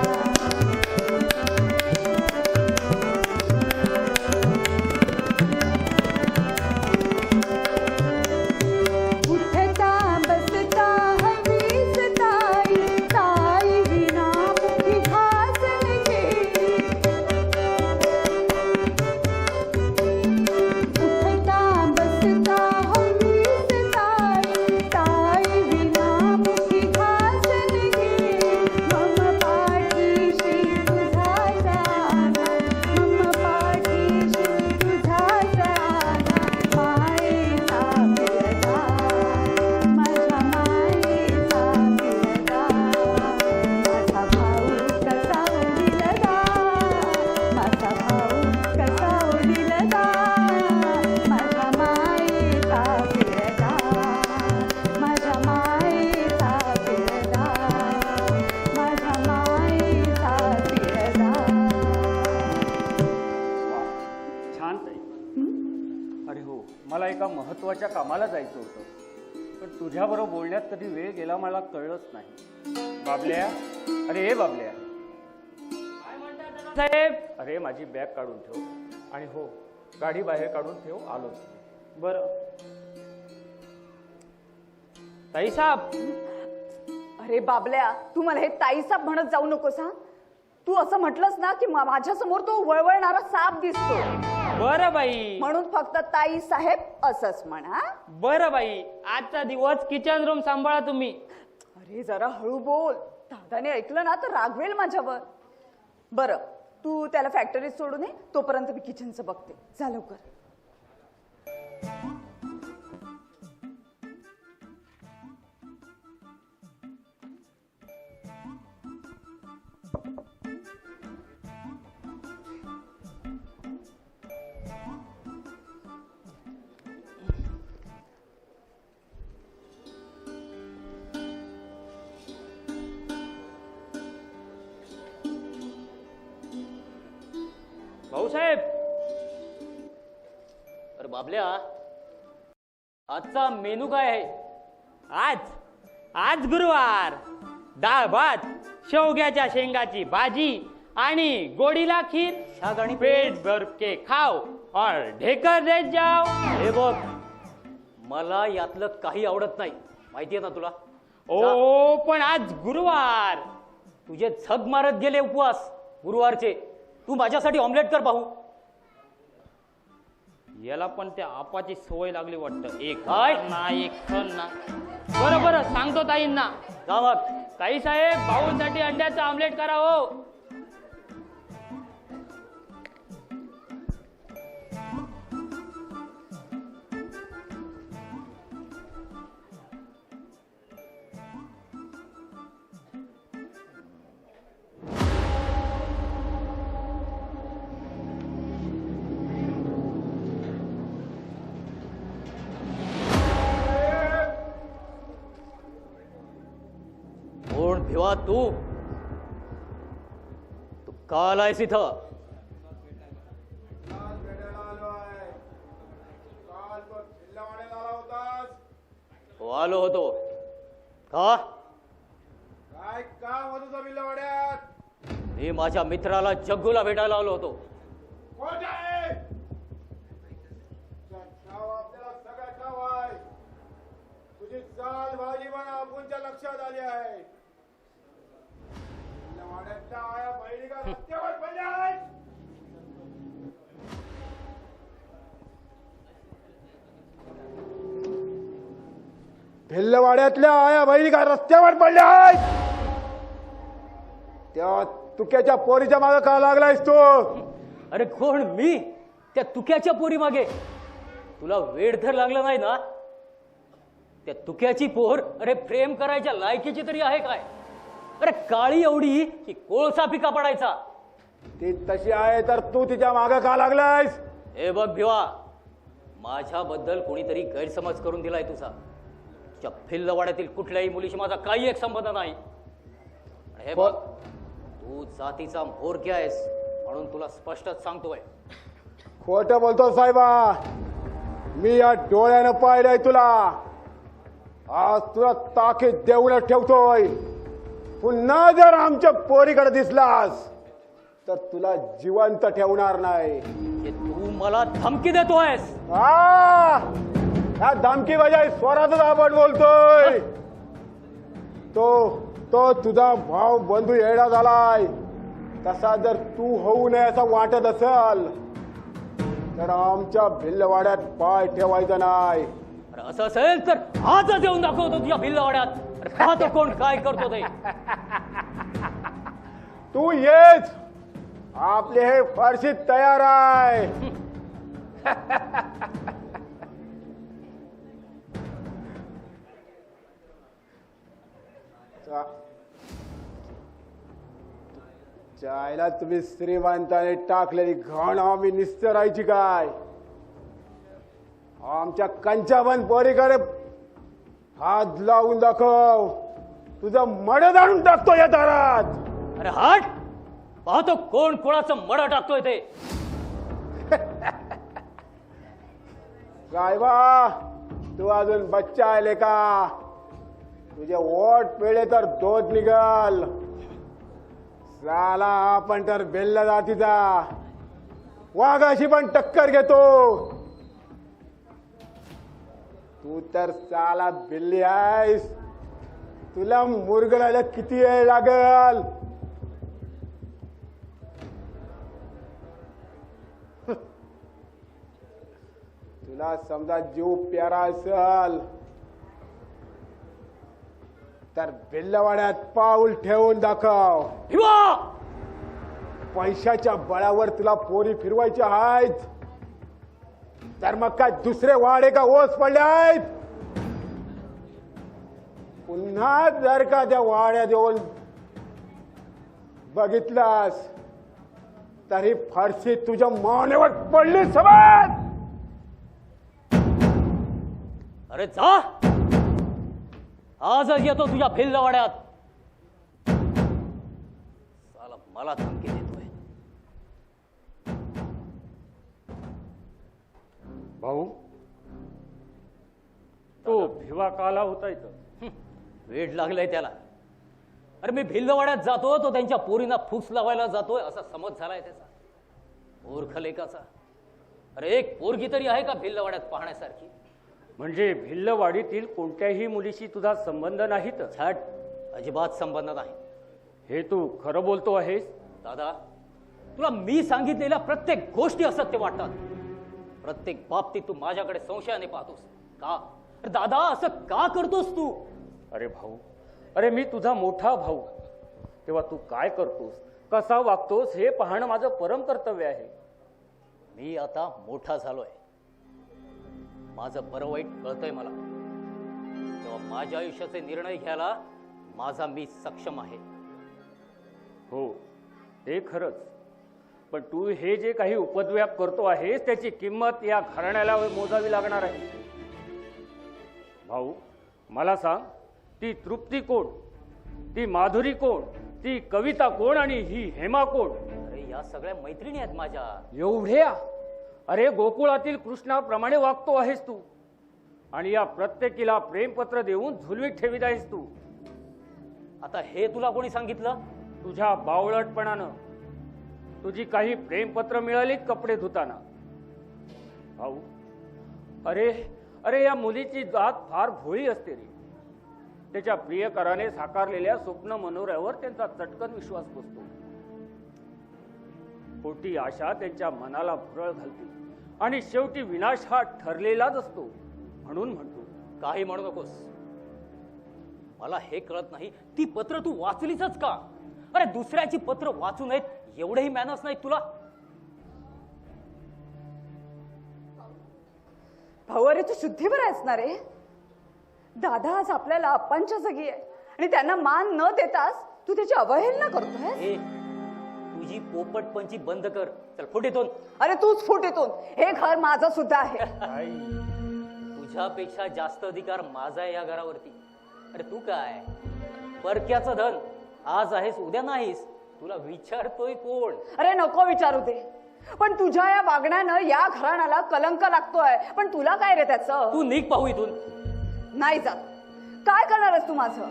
S5: उठता बसता हवीच ताई, ताई विना मुखी घास नाही, उठता बसता हवीच ताई, ताई विना मुखी घास नाही. मम पाठीशी तुझा जाना, मम पाठीशी तुझा जाना, मायेचा पिरदार, माझ्या मायेचा पिरदार. माझा भाऊ कसा दिलदार, माझा भाऊ कसा दिलदार, माझ्या मायेचा पिरदार, माझ्या मायेचा पिरदार, माझ्या मायेचा पिरदार.
S6: वा, छान ताई. अरे हो, मला एका महत्वाच्या कामाला जायचं होतं पण तुझ्याबरोबर बोलण्यात कधी वेळ गेला मला कळलंच नाही. बाबल्या, अरे हे बाबल्या,
S4: साहेब.
S6: अरे माझी बॅग काढून ठेव आणि हो गाडी बाहेर काढून ठेव, आलोच.
S4: बरं ताई साहेब.
S5: अरे बाबल्या, तू मला हे ताईसाब म्हणत जाऊ नकोस हा. तू असं म्हटलंस ना की माझ्या समोर तो वळवळणारा साप दिसतो,
S4: बरं बाई,
S5: म्हणून फक्त ताई साहेब असंच म्हणा.
S4: बरं बाई. आजचा दिवस किचन रूम सांभाळा तुम्ही.
S5: अरे जरा हळू बोल, दादाने ऐकलं ना तर रागवेल माझ्यावर. बरं, तू त्याला फॅक्टरीत सोडून ये, तोपर्यंत मी किचनचं बघते. जा लवकर.
S4: भाऊसाहेब. अरे बाबल्या, आजचा मेनू काय आहे? आज गुरुवार. डाळ भात, शेवग्याच्या शेंगाची भाजी आणि गोडीला खीर आणि पेट भर के खाव और ढेकर देत जाव. हे बघ, मला यातलं काही आवडत नाही, माहितीये ना तुला. ओ पण आज गुरुवार. तुझे झग मारत गेले उपवास गुरुवारचे. तू माझ्यासाठी ऑमलेट कर पाहू. याला पण त्या आपाची सवय लागली वाटतं. एक ना एक ना. बरं सांगतो ताईंना. जा मग. ताई साहेब, भाऊंसाठी अंड्याचं ऑमलेट करा हो. कोण भिवा तू का आलायस इथं? आलो होतो का?
S7: काय काम होत तुझं बिल्लवाड्यात?
S4: मी माझ्या मित्राला जग्गूला भेटायला आलो होतो.
S7: कोण आहे? नाव आपल्याला सगळं ठाव आहे. तुझी चाल भाजी पण आपूनच्या लक्षात आली आहे. बिल्लवाड्यातल्या आया बहिणी का रस्त्यावर पडल्या आहेत? भिल्लवाड्यातल्या आया बहिणी का रस्त्यावर पडल्या आहेत? त्या तुक्याच्या पोरीच्या मागे का लागलायस तू?
S4: अरे कोण मी? त्या तुक्याच्या पोरी मागे? तुला वेड धर लागला नाही ना? त्या तुक्याची पोर अरे प्रेम करायच्या लायकीची तरी आहे काय? अरे काळी एवढी की कोळसा पिका पडायचा.
S7: ती तशी आहे तर तू तिच्या मागे का लागलायस?
S4: हे बघ भिवा, माझ्याबद्दल कोणीतरी गैरसमज करून दिलाय तुझा. तुझ्या भिल्लवाड्यातील कुठल्याही मुलीशी माझा काही एक संबंध नाही. हे बघ, तू जातीचा म्होरक्या आहेस म्हणून तुला स्पष्टच सांगतोय.
S7: खोटं बोलतो साहेबा. मी या डोळ्यानं पाहिलंय तुला. आज तुला ताकीद देऊनच ठेवतोय. पुन्हा जर आमच्या पोरीकडे दिसलास तर तुला जिवंत ठेवणार नाही.
S4: हे तू मला धमकी देतोयस?
S7: या धमकी बजाय स्वरातच आपण बोलतोय. तो तुझा भाव बंधू येडा झालाय. तसा जर तू होऊ नये असं वाटत असेल तर आमच्या भिल्लवाड्यात पाय ठेवायचा नाही.
S4: अरे असं असेल तर आजच येऊन दाखवतो तुझ्या भिल्लवाड्यात. अरे पाहतो कोण काय करतो ते.
S7: तू येच. आपले हे फारशी तयार आहे. जायला तुम्ही श्रीमंताने टाकलेली घाण आम्ही निस्तरायची काय? आमच्या कंचाबंद पोरीकडे हात लावून दाखव. तुझं मड जाणून टाकतो या दारात.
S4: अरे हट. पाहतो कोण कोणाचं मड टाकतोय ते.
S7: काय बा, तू अजून बच्चा आहे का? तुझे ओठ पिळे तर दोध निघाल. साला आपण तर बेल्ला जातीचा. वाघाशी पण टक्कर घेतो. तू तर साला बिल्ली आहेस. तुला मुरगळायला किती वेळ लागल? तुला समजा जीव प्यारा असेल तर भिल्लवाड्यात पाऊल ठेवून दाखव.
S4: भिवा,
S7: पैशाच्या बळावर तुला पोरी फिरवायच्या आहेत तर मग काय दुसरे वाडे का ओस पडले आहेत? पुन्हा जर का त्या वाड्यात येऊन बघितलास तरी फारशी तुझ्या मानेवर पडली समज.
S4: अरे जा. आजच येतो तुझ्या भिल्लवाड्यात. साला मला धमकी देतोय.
S6: भाऊ तो भिवा काला होता इथं.
S4: वेड लागलाय त्याला. अरे मी भिल्लवाड्यात जातो तो त्यांच्या पोरींना फुस लावायला जातोय असा समज झालाय त्याचा. मूर्ख लेकाचा. अरे एक पोरगी तरी आहे का भिल्लवाड्यात पाहण्यासारखी?
S6: म्हणजे भिल्लवाडीतील कोणत्याही मुलीशी तुझा संबंध नाही तर?
S4: छट, अजिबात संबंध नाही.
S6: हे तू खरं बोलतो आहेस?
S4: दादा, तुला मी सांगितलेल्या प्रत्येक गोष्टी असत्य वाटतात. प्रत्येक बाबतीत तू माझ्याकडे संशयाने पाहतोस का? अरे दादा, असं का करतोस तू?
S6: अरे भाऊ, अरे मी तुझा मोठा भाऊ, तेव्हा तू काय करतोस, कसा वागतोस हे पाहणं माझं परम कर्तव्य आहे.
S4: मी आता मोठा झालोय. माझं बरं वाईट कळतंय मला. तेव्हा माझ्या आयुष्याचे निर्णय घ्यायला माझा मी सक्षम आहे.
S6: हो, ते खरंच. पण तू हे जे काही उपद्व्याप करतो आहेस त्याची किंमत या घराण्याला मोजावी लागणार आहे. भाऊ, मला सांग, ती तृप्ती कोण, ती माधुरी कोण, ती कविता कोण आणि ही हेमा कोण?
S4: अरे या सगळ्या मैत्रिणी आहेत माझ्या.
S6: एवढ्या? अरे गोकुळातील कृष्णाप्रमाणे वागतो आहेस तू आणि या प्रत्येकीला प्रेमपत्र देऊन झुलवीत ठेवीत आहेस तू.
S4: आता हे तुला कोणी सांगितलं?
S6: तुझ्या बावळटपणानं. तुझी काही प्रेमपत्र मिळालीत कपडे धुताना. भाऊ, अरे अरे या मुलीची जात फार भोळी असते रे. त्याच्या प्रियकराने साकारलेल्या स्वप्न मनोऱ्यावर त्यांचा चटकन विश्वास बसतो. खोटी आशा त्यांच्या मनाला भुरळ घालते आणि शेवटी विनाश हा ठरलेलाच असतो. म्हणून म्हणतो,
S4: काही म्हणू नकोस. मला हे कळत नाही, ती पत्र तू वाचलीच का? अरे दुसऱ्याची पत्र वाचू नयेत एवढेही मॅनर्स नाहीत तुला?
S5: भाऊ, अरे तू शुद्धीवर आहेस ना रे? दादा आज आपल्याला अप्पांच्या जागी आहे आणि त्यांना मान न देताच तू त्याची अवहेलना करतोय.
S4: ए, तुझी पोपटपंची बंद कर. चल फुट इथून.
S5: अरे तूच फुट इथून. हे घर माझं सुद्धा आहे.
S4: तुझ्यापेक्षा जास्त अधिकार माझा आहे या घरावरती. अरे तू काय परक्याचं धन, आज आहेस उद्या नाहीस. तुला विचारतोय कोण?
S5: अरे नको विचारू दे. पण तुझ्या या वागण्यानं या घराण्याला कलंक लागतोय. पण तुला काय रे त्याचं?
S4: तू निघ पाहू इथून.
S5: नाही जात. काय करणारस तू माझं?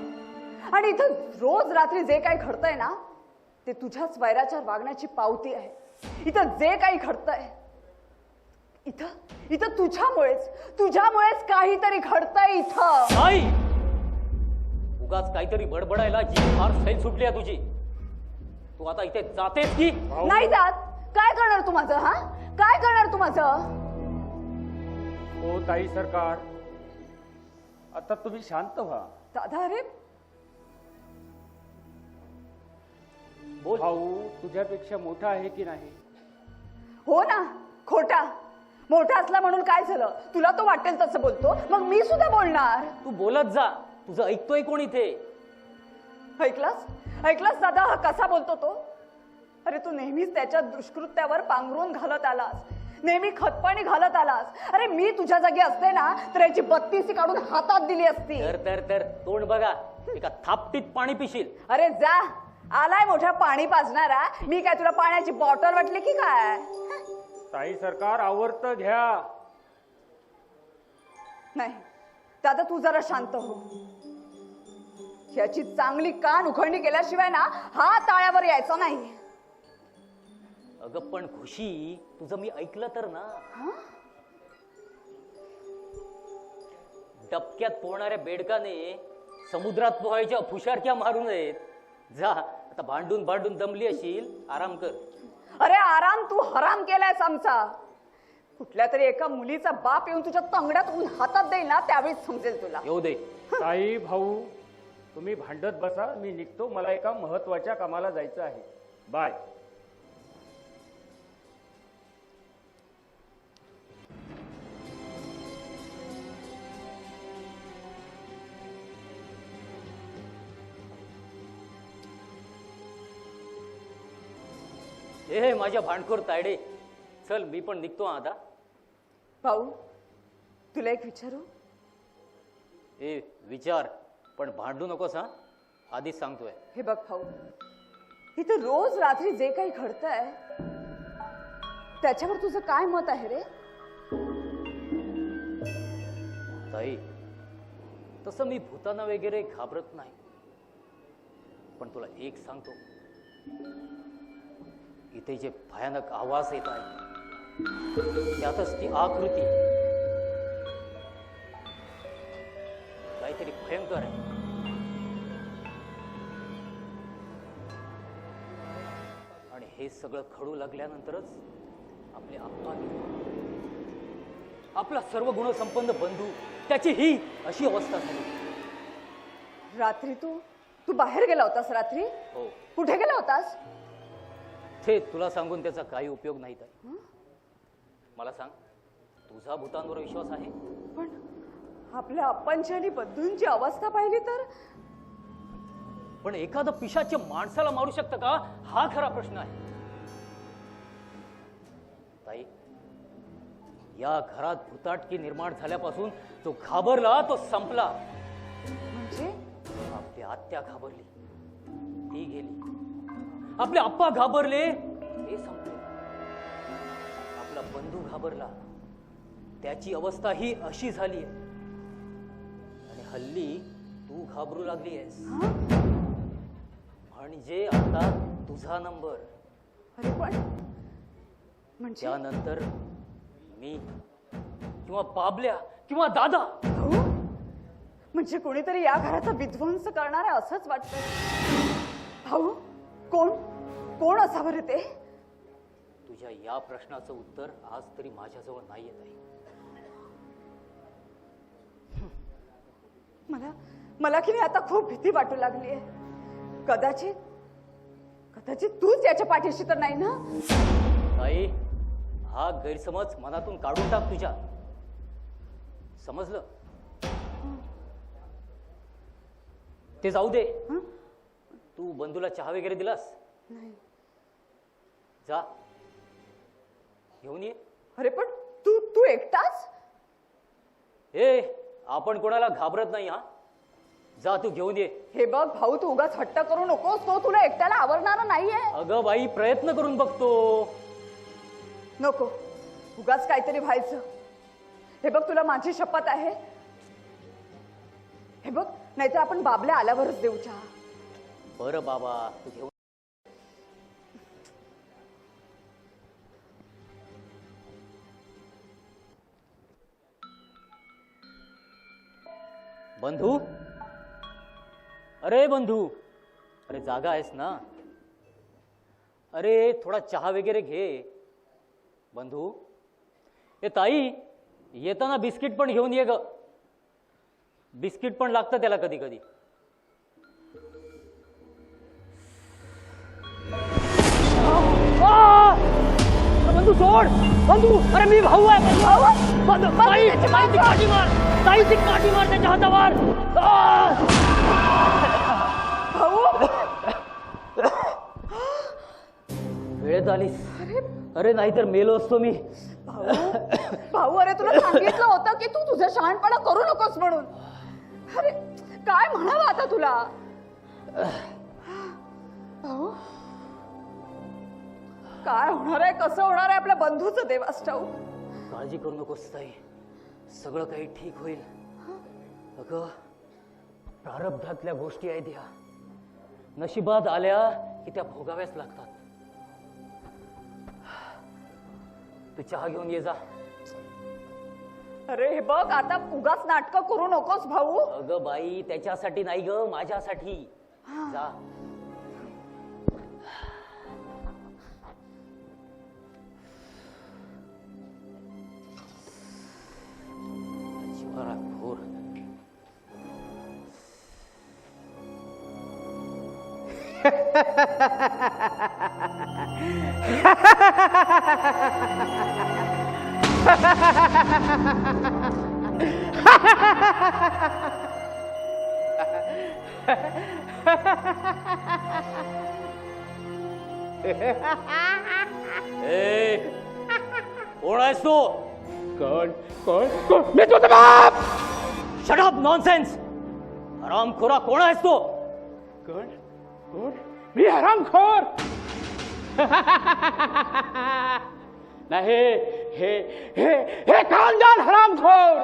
S5: आणि इथं रोज रात्री जे काही घडतंय ना ते तुझ्याच वैराचार वागण्याची पावती आहे. इथं जे काही घडतंय इथं तुझ्यामुळेच काहीतरी घडतंय इथं.
S4: नाही, उगाच काहीतरी बडबडायला जी फार सैल सुटली आहे तुझी. तू आता इथे जातेस की?
S5: नाही जात. काय करणार तू माझं? हा, काय करणार तू माझं?
S6: ओ ताई सरकार, आता तुम्ही शांत व्हा.
S5: दादा, अरे
S4: बोल.
S6: भाऊ तुझ्यापेक्षा मोठा आहे की नाही?
S5: हो ना. खोटा. मोठा असला म्हणून काय झालं? तुला तो वाटेल तसं बोलतो, मग मी सुद्धा बोलणार.
S4: तू बोलत जा. तुझं ऐकतोय कोण इथे?
S5: ऐकलास दादा हा कसा बोलतो तो? अरे तू नेहमीच त्याच्या दुष्कृत्यावर पांघरून घालत आलास, नेहमी खतपाणी घालत आलास. अरे मी तुझ्या जागी असते ना तर याची 32 काढून हातात दिली असती.
S4: तर तोंड बघा. एका थापटीत पाणी पिशील.
S5: अरे जा. आलाय मोठा पाणी पाजणारा. मी काय तुला पाण्याची बॉटल वाटली की काय?
S6: ताई सरकार, आवर्त घ्या.
S5: नाही दादा, तू जरा शांत हो. याची चांगली कान उघडणी केल्याशिवाय ना हा ताळ्यावर यायचा नाही.
S4: अगं पण खुशी, तुझं मी ऐकलं तर ना. डबक्यात पोहणाऱ्या बेडकाने समुद्रात पोहायच्या फुशारक्या मारू नयेत. जा आता. भांडून दमली अशील, आराम कर.
S5: अरे आराम तू हराम केलायस आमचा. कुठल्या तरी एका मुलीचा बाप येऊन तुझ्या तंगड्यात ऊन हातात देईल ना त्यावेळीच समजेल तुला.
S4: येऊ दे.
S6: ताई भाऊ, तुम्ही भांडत बसा. मी निघतो. मला एका महत्वाच्या कामाला जायचं आहे. बाय.
S4: ए माझ्या भांडखोर तायडे, चल मी पण निघतो आता.
S5: भाऊ, तुला एक विचारू?
S4: ए विचार, पण भांडू नकोस हा, आधीच सांगतोय.
S5: हे बघ भाऊ, इथं रोज रात्री जे काही घडतंय त्याच्यावर तुझं काय मत आहे रे?
S4: ताई, तसं मी भूताना वगैरे घाबरत नाही, पण तुला एक सांगतो, इथे जे भयानक आवाज येत आहे त्यातच ती आकृती काहीतरी भयंकर आहे. आणि हे सगळं खडू लागल्यानंतरच आपले आप्पा गेले. आपला सर्व गुणसंपन्न बंधू, त्याची ही अशी अवस्था झाली.
S5: रात्री तू बाहेर गेला होतास रात्री?
S4: हो.
S5: कुठे गेला होतास?
S4: ते तुला सांगून त्याचा काही उपयोग नाही ताई. मला सांग, तुझा भूतांवर विश्वास आहे?
S5: पण आपल्या अप्पांची आणि बंधूंची अवस्था पाहिली तर.
S4: पण एखादं पिशाच माणसाला मारू शकतं का, हा खरा प्रश्न आहे. ताई, या घरात भूताटकी निर्माण झाल्यापासून जो घाबरला तो संपला.
S5: म्हणजे
S4: आपली आत्या घाबरली, ती गेली. आपले आप्पा घाबरले, ते संपले. आपला बंधू घाबरला, त्याची अवस्था ही अशी झाली आहे. आणि हल्ली तू घाबरू लागली आहेस. म्हणजे आता तुझा नंबर.
S5: अरे पण म्हणजे
S4: त्यानंतर मी किंवा बाबल्या किंवा दादा.
S5: भाऊ, म्हणजे कोणीतरी या घराचा विध्वंस करणार आहे असंच वाटतंय. भाऊ, कोण असावं रे ते?
S4: तुझ्या या प्रश्नाचं उत्तर आज तरी माझ्याजवळ नाही येत आहे.
S5: मला की नाही आता खूप भीती वाटू लागली आहे. कदाचित तूच याच्या पाठीशी तर नाही ना?
S4: ताई, हा गैरसमज मनातून काढून टाक तुझ्या. समजलं? ते जाऊ दे. तू बंधूला चहा वगैरे दिलास?
S5: नाही.
S4: जा घेऊन ये.
S5: अरे पण तू एकटाच?
S4: आपण कोणाला घाबरत नाही. हा, जा तू घेऊन ये.
S5: हे बघ भाऊ, तू उगाच हट्ट करू नकोस. तो तुला एकट्याला आवडणारा नाहीये.
S4: अगं बाई, प्रयत्न करून बघतो.
S5: नको, उगाच काहीतरी व्हायचं. हे बघ, तुला माझी शपथ आहे. हे बघ, नाहीतर आपण बाबल्या आल्यावरच देऊ चहा.
S4: बरं बाबा, तू घेऊन. बंधू, अरे बंधू, अरे जागा आहेस ना? अरे थोडा चहा वगैरे घे. बंधू, ए ताई, येताना बिस्किट पण घेऊन ये ग. बिस्किट पण लागतं त्याला कधी कधी. बंधू सोड. बंधू, अरे मी भाऊ आहे. ताईची काठी मार, ताईची काठी मार त्याच्या हातावर. वेळेत आलीस. अरे नाहीतर मेलो असतो मी.
S5: भाऊ, अरे तुला सांगितलं होतं की तू तुझा शहाणपणा करू नकोस म्हणून. अरे काय म्हणावं आता तुला? भाऊ, काय होणार आहे, कसं होणार आहे आपल्या बंधूचं देवास ठाऊक.
S4: काळजी करू नकोस ताई, सगळं काही ठीक होईल. अगं, प्रारब्धातल्या गोष्टी आहेत ह्या. नशिबात आल्या की त्या भोगाव्याच लागतात. तू चहा घेऊन ये जा.
S5: अरे हे बघ, आता उगाच नाटकं करू नकोस भाऊ.
S4: अगं बाई, त्याच्यासाठी नाही ग, माझ्यासाठी. जा. घोर. कोण आहेस तू?
S7: कोण कोण कोण? मी तुझा बाप.
S4: Shut up, nonsense. हरामखोरा, कोण आहेस तू?
S7: कोण कोण? मी हरामखोर नाही. हे हे हे हे खानदान हरामखोर.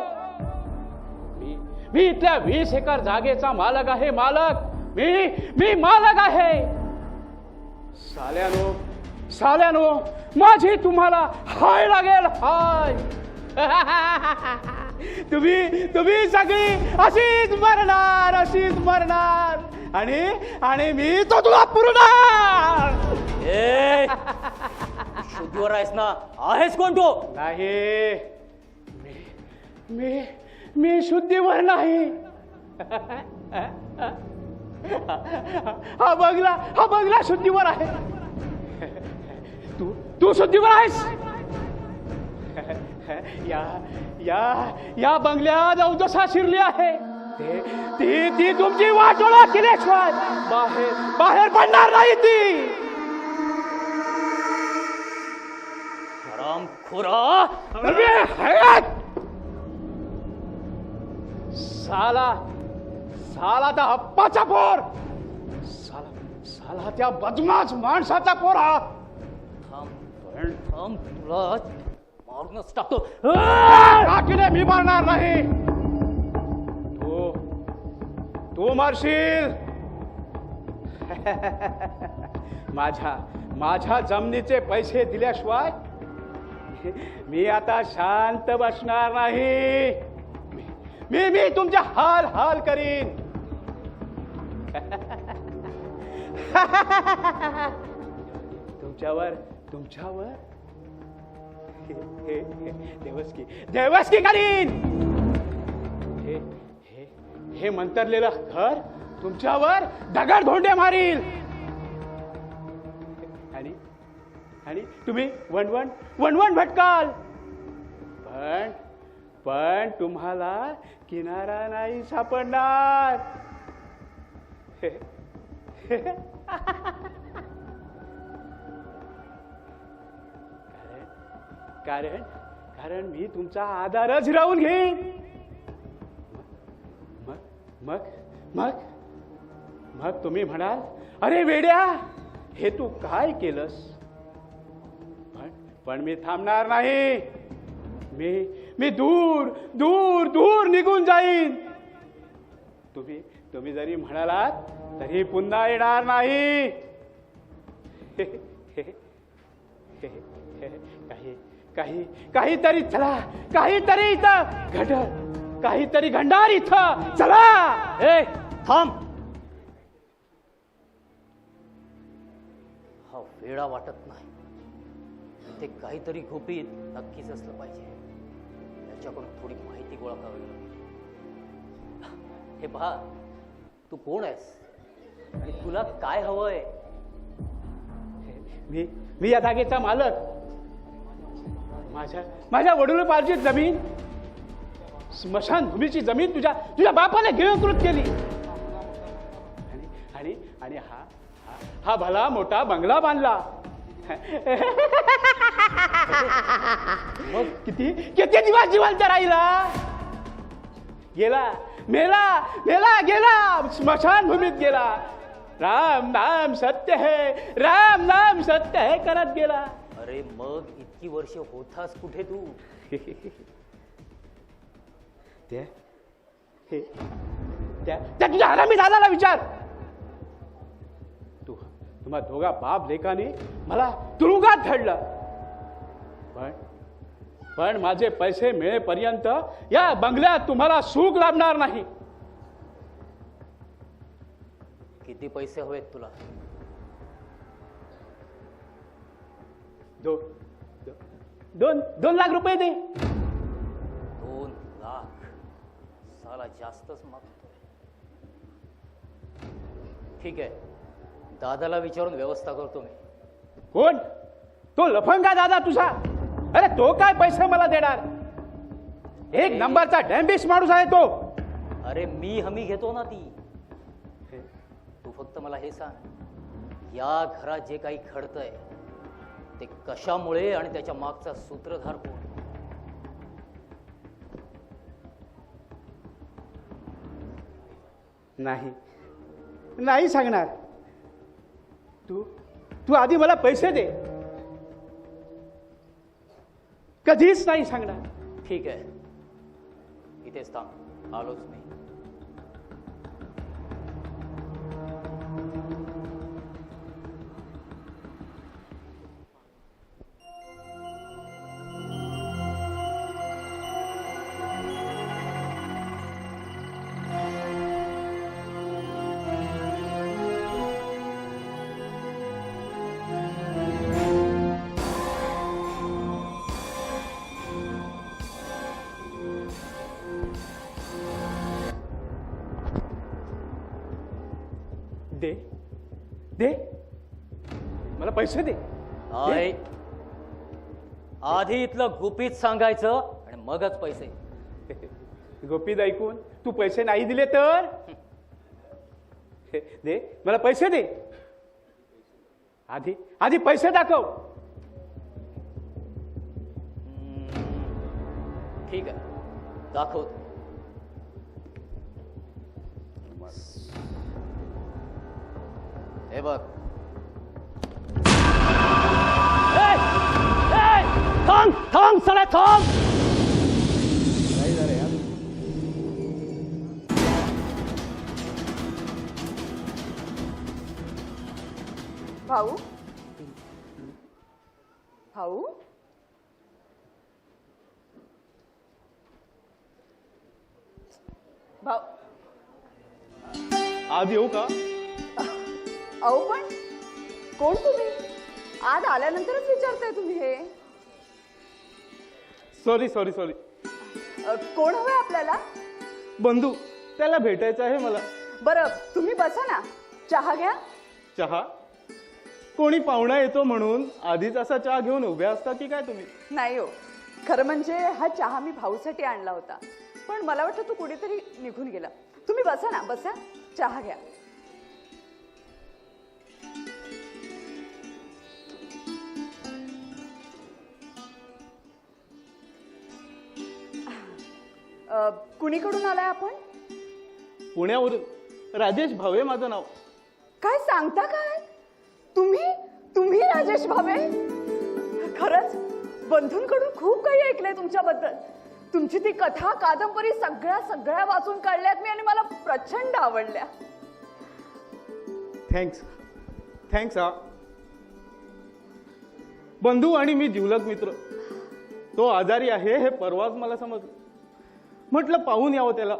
S6: मी इथल्या 20 एकर जागेचा मालक आहे. मालक मी मालक आहे. साल्यानो माझी तुम्हाला हाय लागेल हाय. तुम्ही सगळी अशीच मरणार आणि मी तो तुला पुरणार.
S4: शुद्धीवर आहेस ना? आहेस कोण तू?
S6: नाही मी शुद्धीवर नाही. हा बंगला शुद्धीवर आहे. तू शुद्धीवर आहेस. या बंगल्यात अवदसा शिरली आहे. ती तुमची वाटोळा केल्याशिवाय बाहेर पडणार नाही. ती
S4: हरामखोरा.
S6: साला त्या अप्पाचा पोर. साला त्या बदमाश माणसाचा पोर. हा
S4: थांब तुला मारूनच टाकतो.
S6: टाकीने मी मारणार नाही. तू मारशील. माझ्या जमिनीचे पैसे दिल्याशिवाय मी आता शांत बसणार नाही. मी तुमच्या हाल करीन. तुमच्यावर देवस्की करीन. हे मंतरलेलं घर तुमच्यावर दगड धोंडे मारील. आणि तुम्ही वणवण भटकाल. पण तुम्हाला किनारा नाही सापडणार. कारण मी तुमचा आधारच राहून घेईन. मग तुम्ही म्हणाल, अरे वेड्या, हे तू काय केलंस? पण मी थांबणार नाही. मी दूर निघून जाईन. तुम्ही जरी म्हणालात तरी पुन्हा येणार नाही. काहीतरी चला, काहीतरी इथं घडल, काहीतरी घडणार इथं. चला.
S4: थांब. हा वेडा वाटत नाही. ते काहीतरी गुपित नक्कीच असलं पाहिजे. त्याच्याकडून थोडी माहिती गोळा करावी लागेल. हे पहा, तू कोण आहेस आणि तुला काय हवंय?
S6: मी या जागेचा मालक. माझ्या वडिलोपार्जित जमीन, स्मशानभूमीची जमीन तुझ्या बापाने गिळंकृत केली. आणि हा भला मोठा बंगला बांधला. मग किती दिवस जिवंत राहिला? गेला स्मशानभूमीत गेला. राम नाम सत्य है करत गेला.
S4: अरे मग इतकी वर्ष होतास कुठे तू?
S6: त्या तुझ्या हरामी दादाला विचार. तुम्हा दोघा बाप लेकाने मला तुरुंगात धडलं. पण माझे पैसे मिळेपर्यंत या बंगल्यात तुम्हाला सुख लाभणार नाही.
S4: किती पैसे हवेत तुला?
S6: 2 लाख रुपये दे.
S4: 2 लाख? साला जास्तच मागतोय. ठीक आहे, दादाला विचारून व्यवस्था करतो मी.
S6: कोण? तो लफंगा दादा तुझा? अरे तो काय पैसे मला देणार? एक नंबरचा डॅम्बिश माणूस आहे तो.
S4: अरे मी हमी घेतो ना ती. तू फक्त मला हे सांग, या घरात जे काही घडतंय ते कशामुळे आणि त्याच्या मागचा सूत्रधार कोण?
S6: नाही सांगणार. तू आधी मला पैसे दे. कधीच नाही सांगणार.
S4: ठीक आहे, इथेच थांब, आलोच मी.
S6: दे दे मला पैसे दे.
S4: आय आधी इथलं गुपित सांगायचं आणि मगच पैसे.
S6: गोपीत ऐकून तू पैसे नाही दिले तर दे मला पैसे दे. आधी आधी पैसे दाखव.
S4: ठीक आहे दाखवतो. हे बघ. थांब थांब सगळ्या थांब.
S5: भाऊ भाऊ भाऊ
S6: आज येऊ का?
S5: अहो पण कोण तुम्ही? आज आल्यानंतरच विचारताय तुम्ही हे?
S6: Sorry sorry sorry.
S5: कोण हवंय आपल्याला?
S6: बंधू त्याला भेटायचं आहे मला.
S5: बरं तुम्ही बसा ना, चहा घ्या.
S6: चहा? कोणी पाहुणा येतो म्हणून आधीच असा चहा घेऊन उभ्या असता की काय तुम्ही?
S5: नाही हो, खरं म्हणजे हा चहा मी भाऊसाठी आणला होता, पण मला वाटतं तू कुठेतरी निघून गेला. तुम्ही बसा ना, बसा, चहा घ्या. कुणीकडून आलाय आपण?
S6: पुण्यावरून. राजेश भावे माझं नाव.
S5: काय सांगता काय? तुम्ही तुम्ही राजेश भावे? खरंच बंधूंकडून खूप काही ऐकलंय तुमच्याबद्दल. तुमची ती कथा कादंबरी सगळ्या वाचून काढल्यात मी आणि मला प्रचंड आवडल्या.
S6: Thanks thanks. हा बंधू आणि मी जिवलग मित्र. तो आजारी आहे हे परवाच मला समजलं. म्हटलं पाहून यावं त्याला.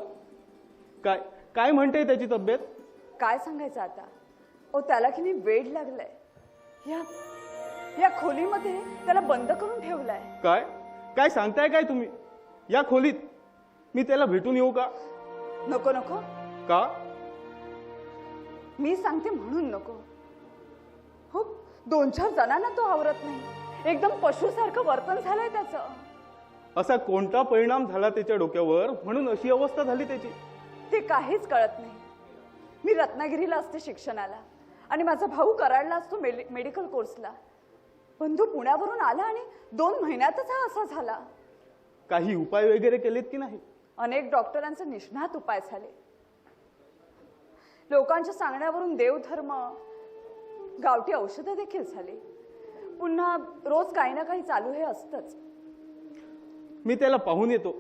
S6: काय काय म्हणते त्याची तब्येत?
S5: काय सांगायचं आता. ओ त्याला की नाही वेड लागलंय. या खोलीमध्ये त्याला बंद करून ठेवलाय.
S6: काय काय सांगताय काय तुम्ही? या खोलीत मी त्याला भेटून येऊ का?
S5: नको नको.
S6: का?
S5: मी सांगते म्हणून नको. हो 2-4 जणांना तो आवरत नाही. एकदम पशुसारखं वर्तन झालंय त्याचं.
S6: असा कोणता परिणाम झाला त्याच्या डोक्यावर म्हणून अशी अवस्था झाली त्याची?
S5: ते काहीच कळत नाही. मी रत्नागिरीला असते शिक्षणाला आणि माझा भाऊ कराडला असतो मेडिकल कोर्सला. बंधू पुण्यावरून आला आणि 2 महिन्यातच हा असा झाला.
S6: काही उपाय वगैरे केलेत की नाही?
S5: अनेक डॉक्टरांचे निष्णात उपाय झाले. लोकांच्या सांगण्यावरून देवधर्म, गावठी औषधं देखील झाली. पुन्हा रोज काही ना काही चालू हे असतंच.
S6: मी त्याला पाहून येतो.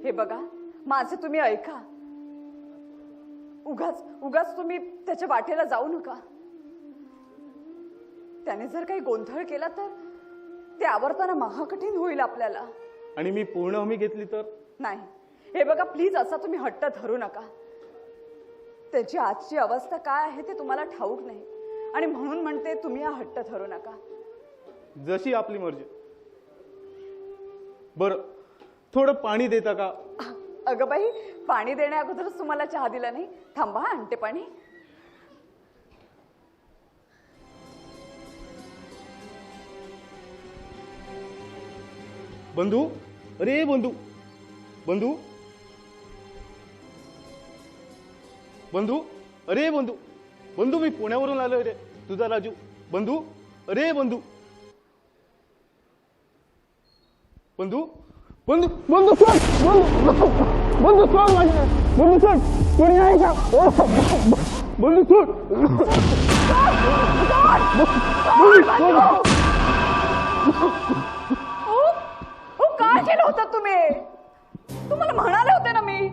S5: हे बघा माझे तुम्ही ऐका. उगाच तुम्ही त्याच्या वाटेला जाऊ नका. त्याने जर काही गोंधळ केला तर ते आवरताना महाकठीण होईल आपल्याला.
S6: आणि मी पूर्ण हमी घेतली तर?
S5: नाही. हे बघा प्लीज असा तुम्ही हट्ट धरू नका. त्याची आजची अवस्था काय आहे ते तुम्हाला ठाऊक नाही आणि म्हणून म्हणते तुम्ही हा हट्ट धरू नका.
S6: जशी आपली मर्जी. बरं थोडं पाणी देता का?
S5: अगं बाई पाणी देण्या अगोदरच तुम्हाला चहा दिला नाही. थांबा आणते पाणी.
S6: बंधू अरे बंधू बंधू बंधू अरे बंधू बंधू मी पुण्यावरून आलोय रे. तुझा राजू. बंधू अरे बंधू बंधू बंधू बंधू सोड. बंधू सोड माझ्या. बंधू सोड. कोणी आहे का? बंधू सोड.
S5: काय केलं होतं तुम्ही? तुम्हाला म्हणाले होते ना मी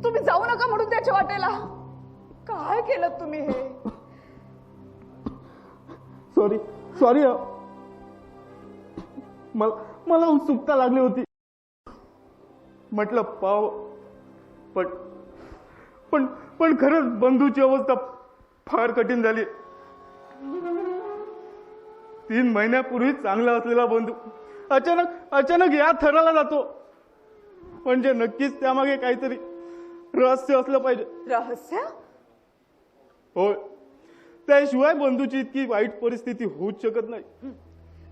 S5: तुम्ही जाऊ नका म्हणून त्याच्या वाटेला. काय केलं तुम्ही हे?
S6: Sorry sorry. मला उत्सुकता लागली होती. म्हटलं पाव. पण खरंच बंधूची अवस्था फार कठीण झाली. 3 महिन्यापूर्वी चांगला असलेला बंधू अचानक या थराला जातो. म्हणजे नक्कीच त्यामागे काहीतरी रहस्य असलं पाहिजे.
S5: रहस्य?
S8: होय, त्याशिवाय बंधूची इतकी वाईट परिस्थिती होऊच शकत नाही.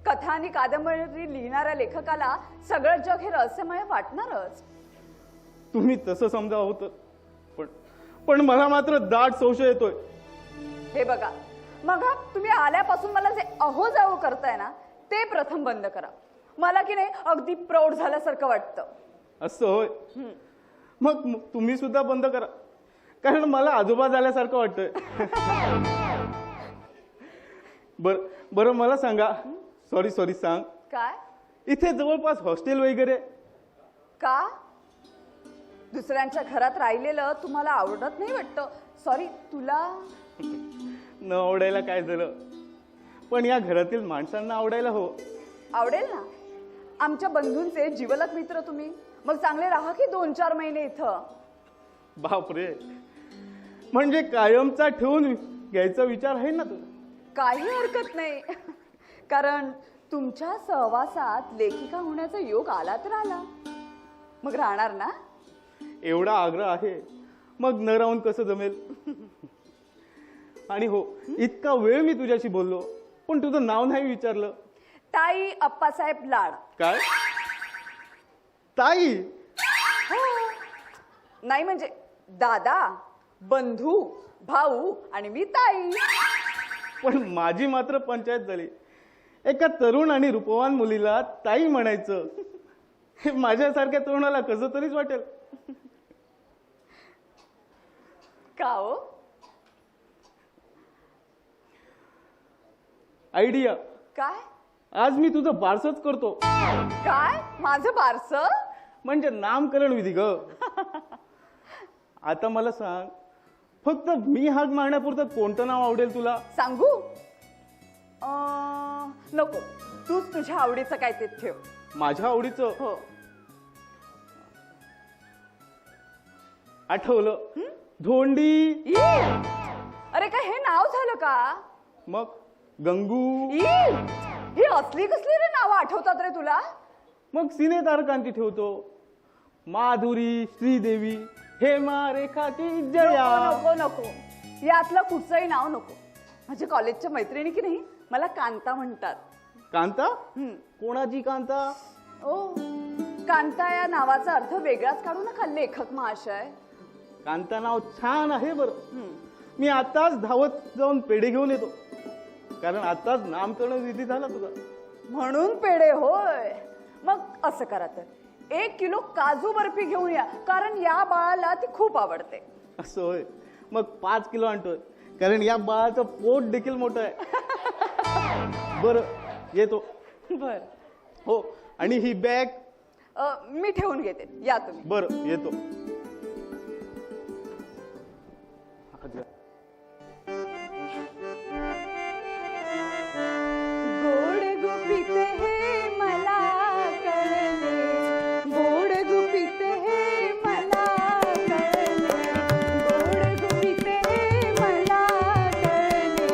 S5: कथा आणि कादंबरी लिहिणाऱ्या लेखकाला सगळं जग हे रहस्यमय वाटणारच.
S8: तुम्ही तसं समजा होतं, पण मला मात्र दाट संशय येतोय.
S5: हे बघा, मग तुम्ही आल्यापासून मला जे अहो जावो करताय ना ते प्रथम बंद करा. मला की नाही अगदी प्रौढ झाल्यासारखं वाटतं.
S8: असं होय, मग तुम्ही सुद्धा बंद करा, कारण मला आजोबा झाल्यासारखं वाटतंय. बरं मला सांगा, सॉरी सांग,
S5: काय?
S8: इथे जवळपास हॉस्टेल वगैरे?
S5: का? दुसऱ्यांच्या घरात राहिलेलं तुम्हाला आवडत नाही वाटतं? सॉरी, तुला
S8: न आवडायला काय झालं, पण या घरातील माणसांना आवडायला हो.
S5: आवडेल ना. आमच्या बंधूंचे जिवलग मित्र तुम्ही. मग चांगले राहा की 2-4 महिने इथं.
S8: बापरे, म्हणजे कायमचा ठेवून घ्यायचा विचार आहे ना तुला?
S5: काही हरकत नाही, कारण तुमच्या सहवासात लेखिका होण्याचा योग आला तर आला. मग राहणार ना?
S8: एवढा आग्रह आहे, मग न राहून कसं जमेल? आणि हो, इतका वेळ मी तुझ्याशी बोललो, पण तुझं नाव नाही विचारलं.
S5: ताई अप्पासाहेब लाड.
S8: काय? ताई?
S5: हो. नाही म्हणजे दादा, बंधू, भाऊ आणि मी ताई.
S8: पण माझी मात्र पंचायत झाली. एका तरुण आणि रूपवान मुलीला ताई म्हणायचं, हे माझ्यासारख्या तरुणाला कसं तरीच वाटेल.
S5: का हो?
S8: आयडिया.
S5: काय?
S8: आज मी तुझं बारसच करतो.
S5: काय? माझं बारसं?
S8: म्हणजे नामकरण विधी ग. आता मला सांग, फक्त मी हाक मारण्यापुरतं कोणतं नाव आवडेल तुला?
S5: सांगू? नको, तूच तुझ्या आवडीचं काय ते ठेव.
S8: माझ्या आवडीचं?
S5: हो.
S8: आठवलं, धोंडी.
S5: ई! अरे काय हे नाव झालं का?
S8: मग गंगू.
S5: ई! ही असली कसली रे नावं आठवतात रे तुला?
S8: मग सिने तारकांची ठेवतो, माधुरी, श्रीदेवी, हेमा, रेखा की जया.
S5: नको नको, यातलं कुठचंही नाव नको. माझ्या कॉलेजच्या मैत्रिणी की नाही मला कांता म्हणतात.
S8: कांता? कोणाची कांता?
S5: ओ, कांता या नावाचा अर्थ वेगळाच काढू नका लेखक महाशय.
S8: कांता नाव छान आहे बरं. मी आताच धावत जाऊन पेढे घेऊन येतो, कारण आताच नामकरण विधी झाला तुझा.
S5: म्हणून पेढे होय. मग असं करा तर 1 किलो काजू बर्फी घेऊन या, कारण या बाळाला ती खूप आवडते.
S8: असं होय, मग 5 किलो आणतोय, कारण या बाळाचं पोट देखील मोठं आहे. बरं येतो.
S5: बर.
S8: हो, आणि ही बॅग?
S5: मी ठेवून घेते, या तुम्ही.
S8: बरं येतो.
S5: गोड गुपित हे मला कळले, गोड गुपित हे मला कळले, गोड गुपित हे मला कळले.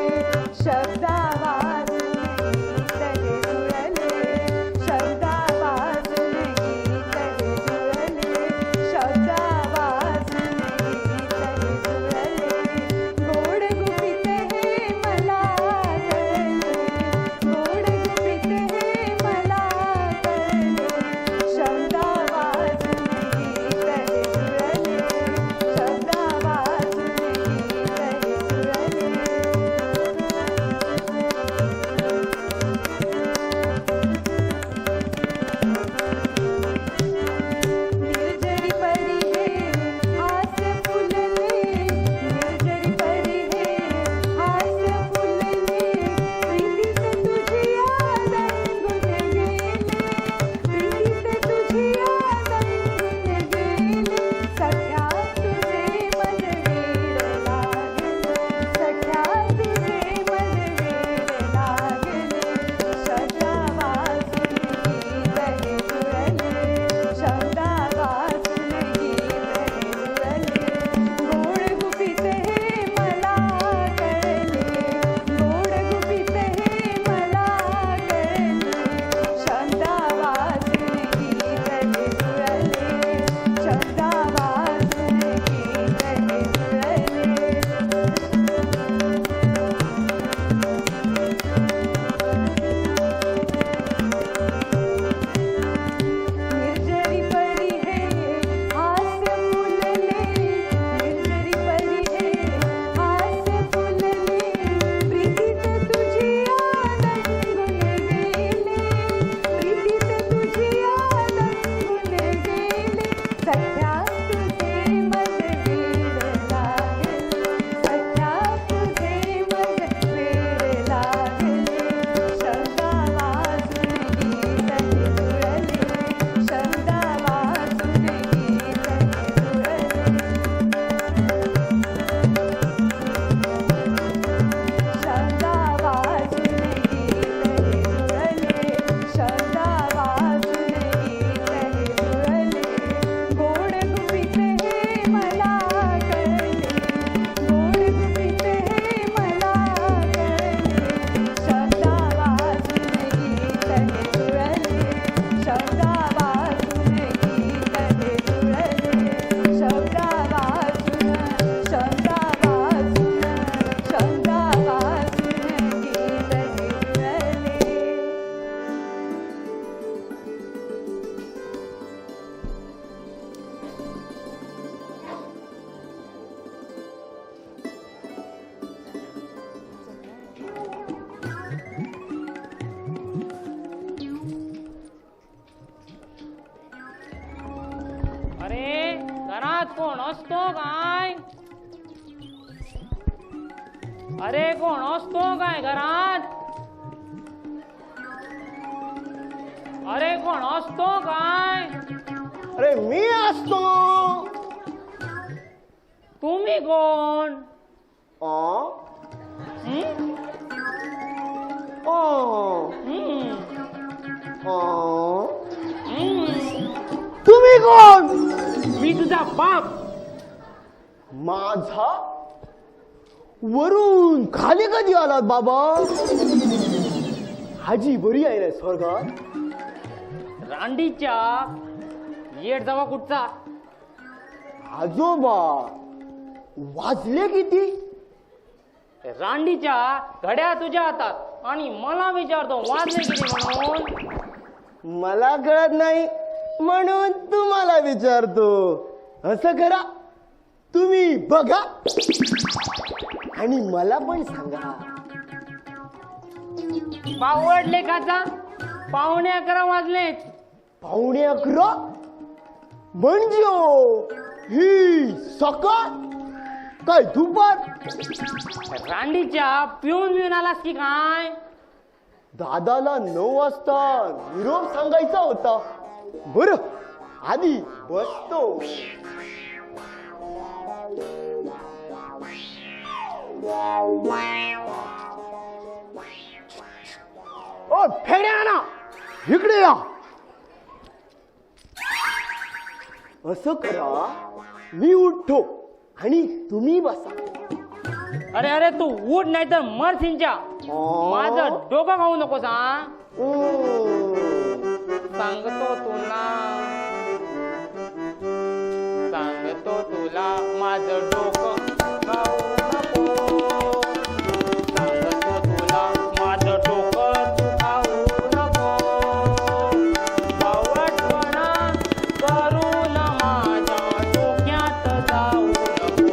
S5: शब्दावाजून गीत हे जुळले, शब्दावाजून गीत हे जुळले, शब्दा
S4: घरात कोण असतो काय? अरे कोण असतो काय घरात? अरे कोण असतो काय?
S8: अरे मी असतो.
S4: तुम्ही कोण?
S8: हम्म? तुम्ही कोण?
S4: मी तुझा बाप.
S8: माझा? वरून खाली कधी आलात बाबा? हाजी बरी आहे ना स्वर्गात?
S4: रांडीच्या येड जावा कुठचा?
S8: आजोबा वाजले किती?
S4: रांडीच्या घड्या तुझ्या हातात आणि मला विचारतो वाजले किती म्हणून?
S8: मला कळत नाही म्हणून तुम्हाला विचारतो. असं करा, तुम्ही बघा आणि मला पण सांगा.
S4: बावड लेखाचा 11:15 वाजले.
S8: 11:15 म्हणजे ही सकाळ काय दुपार?
S4: रांडीच्या पिऊन आलास की काय?
S8: दादाला 9 वाजता निरोप सांगायचा होता. बर आधी बसतो. ओ फेड्या ना इकडे या. असं करा, मी उठतो आणि तुम्ही बसा.
S4: अरे अरे तू उठ नाही तर मर सिंच्या. माझं डोकं खाऊ नकोस हा. सांगतो तुला माझं डोकं खाऊ नको. सांगतो तुला माझं डोकं तू खाऊ नको. बावटपणा करून माझ्या डोक्यात जाऊ नको.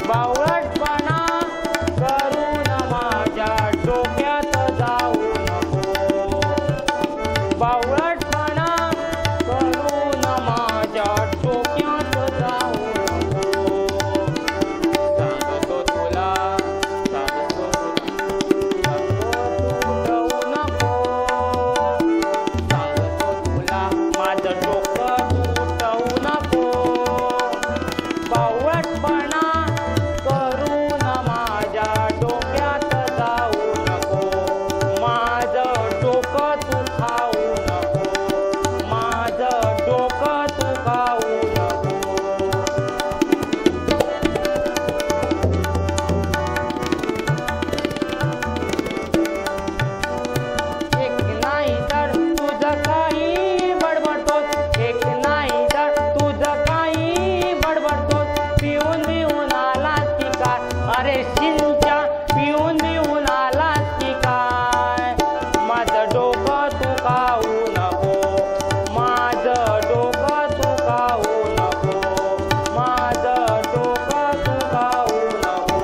S4: बावटपणा करून माझ्या डोक्यात जाऊ नको. बावटपणा करून माझ्या डोक्यात जाऊ नको. सांगतो तुला सांगतो उठवू नको. सांगतो तुला माझं डोकं तू उठवू नको. बावटपणा करून माझ्या डोक्यात जाऊ नको. माझं डोकं तू खाऊ नको. माझं डोकं तू खाऊ नको. एक नाही तर तुझं काही बडबडतोस. एक नाही तर तुझं काही बडबडतोस. पिऊन आलास की काय? अरे शिंच्या पिऊन आलास की काय? माझं डोकं तू खाऊ नको. माझं डोकं तू खाऊ नको. माझं डोकं तू खाऊ नको.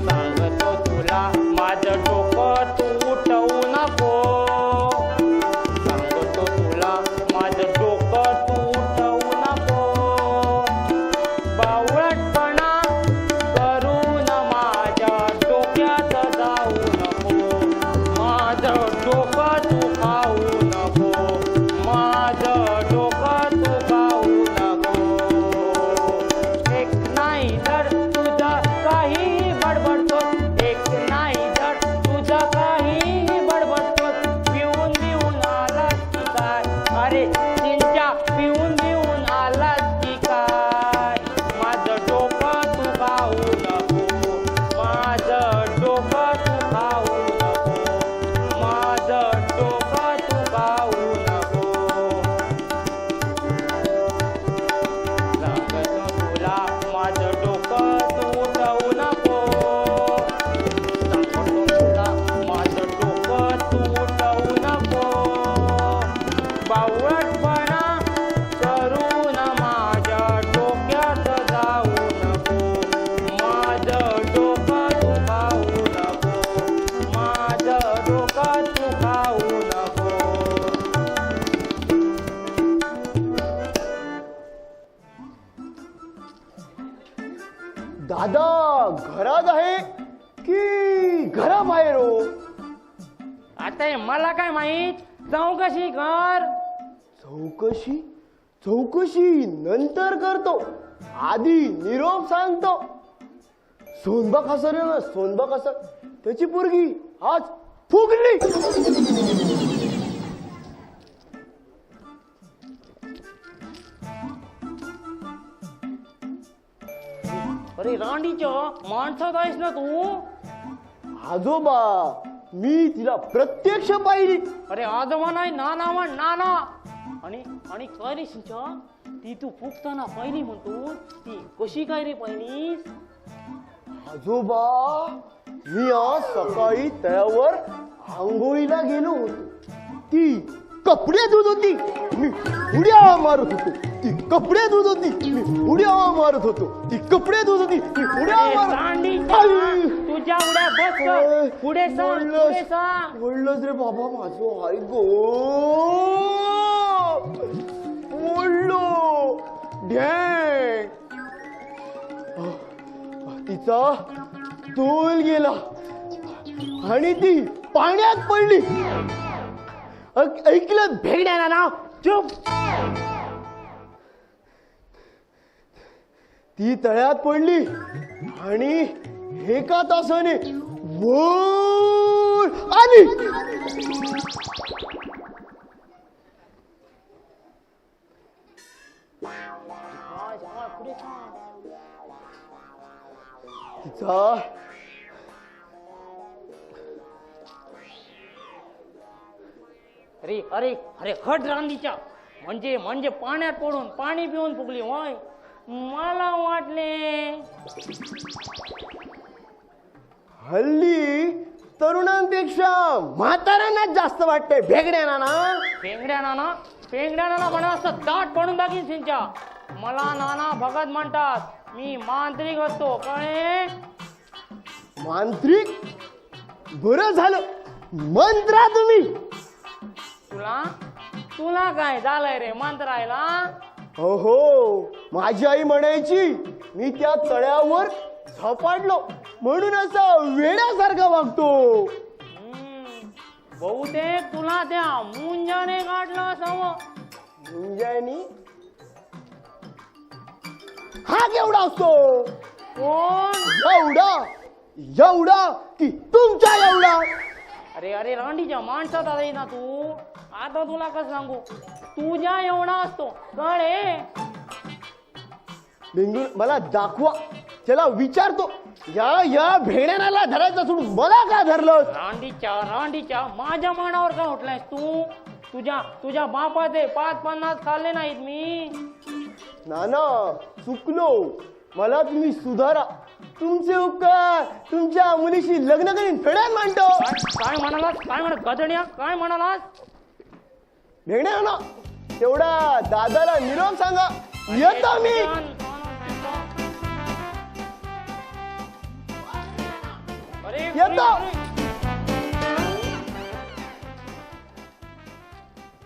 S4: सांगतो तुला माझं डोकं तू उठवू नको. सांगतो तुला माझं डोकं तू उठवू नको. बावळटपणा करून माझ्या डोक्यात जाऊ नको. माझं डोकं तू खाऊ नको. माझं डोकं तू खाऊ नको. एक नाही तर तुझं काही बडबडतोस. एक नाही तर तुझं काही बडबडतोस. पिऊन आलास की काय? अरे चिंच्या पिऊन आलास की काय? माझं डोकं तू खाऊ नको. माझं डोकं तू खाऊ नको. माझं डोकं
S6: मला काय माहित, चौकशी कर.
S9: चौकशी चौकशी नंतर करतो, आधी निरोप सांगतो. सोनबा खासर आहे ना, सोनबा खासर, त्याची पोरगी आज फुगली.
S4: अरे रांडीच्या माणसात आहेस ना तू?
S9: आजोबा, मी तिला प्रत्यक्ष पाहिली.
S4: अरे आजोबा नाही, नाना म्हण, नाना. आणि आणि काय रे सिंचा, ती तू फुगताना पाहिली म्हणतो, ती कशी काय रे पाहिलीस?
S9: आजोबा, मी आज सकाळी तळ्यावर आंघोळीला गेलो होतो. ती कपडे धुत होती, मी उड्या मारत होतो. ती कपडे धुत होती, मी उड्या मारत होतो. ती कपडे धुत होती, मी उड्या मारत.
S4: तुझ्या उड्या बस कर. पुढे सांग, पुढे सांग.
S9: बोललोच रे बाबा, माझं आई गो बोललो. तिचा तोल गेला आणि ती पाण्यात पडली. ऐकलं भेगड्या ना, चुप. ती तळ्यात पडली आणि एका तासाने वर आली. तिचा
S4: अरे अरे अरे हट रांदीच्या, म्हणजे म्हणजे पाण्यात पडून पाणी पिऊन फुगली होय. मला वाटले
S9: हल्ली तरुणांपेक्षा म्हाताऱ्यांनाच जास्त वाटतंय भेगड्या ना.
S4: पेंगड्या नाना, पेंगड्या नाना म्हणा असं दाट पडून दाखीन सिंच्या. मला नाना भगत म्हणतात, मी मांत्रिक असतो, कळे?
S9: मांत्रिक? बरं झालं मंत्रा तुम्ही.
S4: तुला तुला काय झालंय रे मंत्रायला?
S9: हो, माझी आई म्हणायची, मी त्या तळ्यावर झपाडलो म्हणून असं वेड्यासारखा वागतो.
S4: बहुतेक तुला त्या मुंजाने काढलं असावं.
S9: मुंजानी? हा केवढा असतो?
S4: कोण?
S9: एवढा एवढा की तुमच्या एवढा.
S4: अरे अरे रांडीच्या माणसात आलाय ना तू. आता तुला कसं सांगू, तुझ्या एवढा असतो, कळे?
S9: बिंदू मला दाखवा, त्याला विचारतो. या भेड्याला धरायचं सोडून मला का धरलं?
S4: रांडीच्या रांडीच्या माझ्या मानावर का उठलायस तू? तुझ्या बापाचे 5-50 खाल्ले नाहीत मी.
S9: नाना, चुकलो, मला तुम्ही सुधारा. तुमचे उपकार तुमच्या मुलीशी लग्न करीन फेड्यात मांडतो.
S4: काय म्हणालास? काय म्हणत गजण्या? काय म्हणालास?
S9: भेड्या ना, तेवढा दादाला निरोप सांगा, येतो मी. येतो.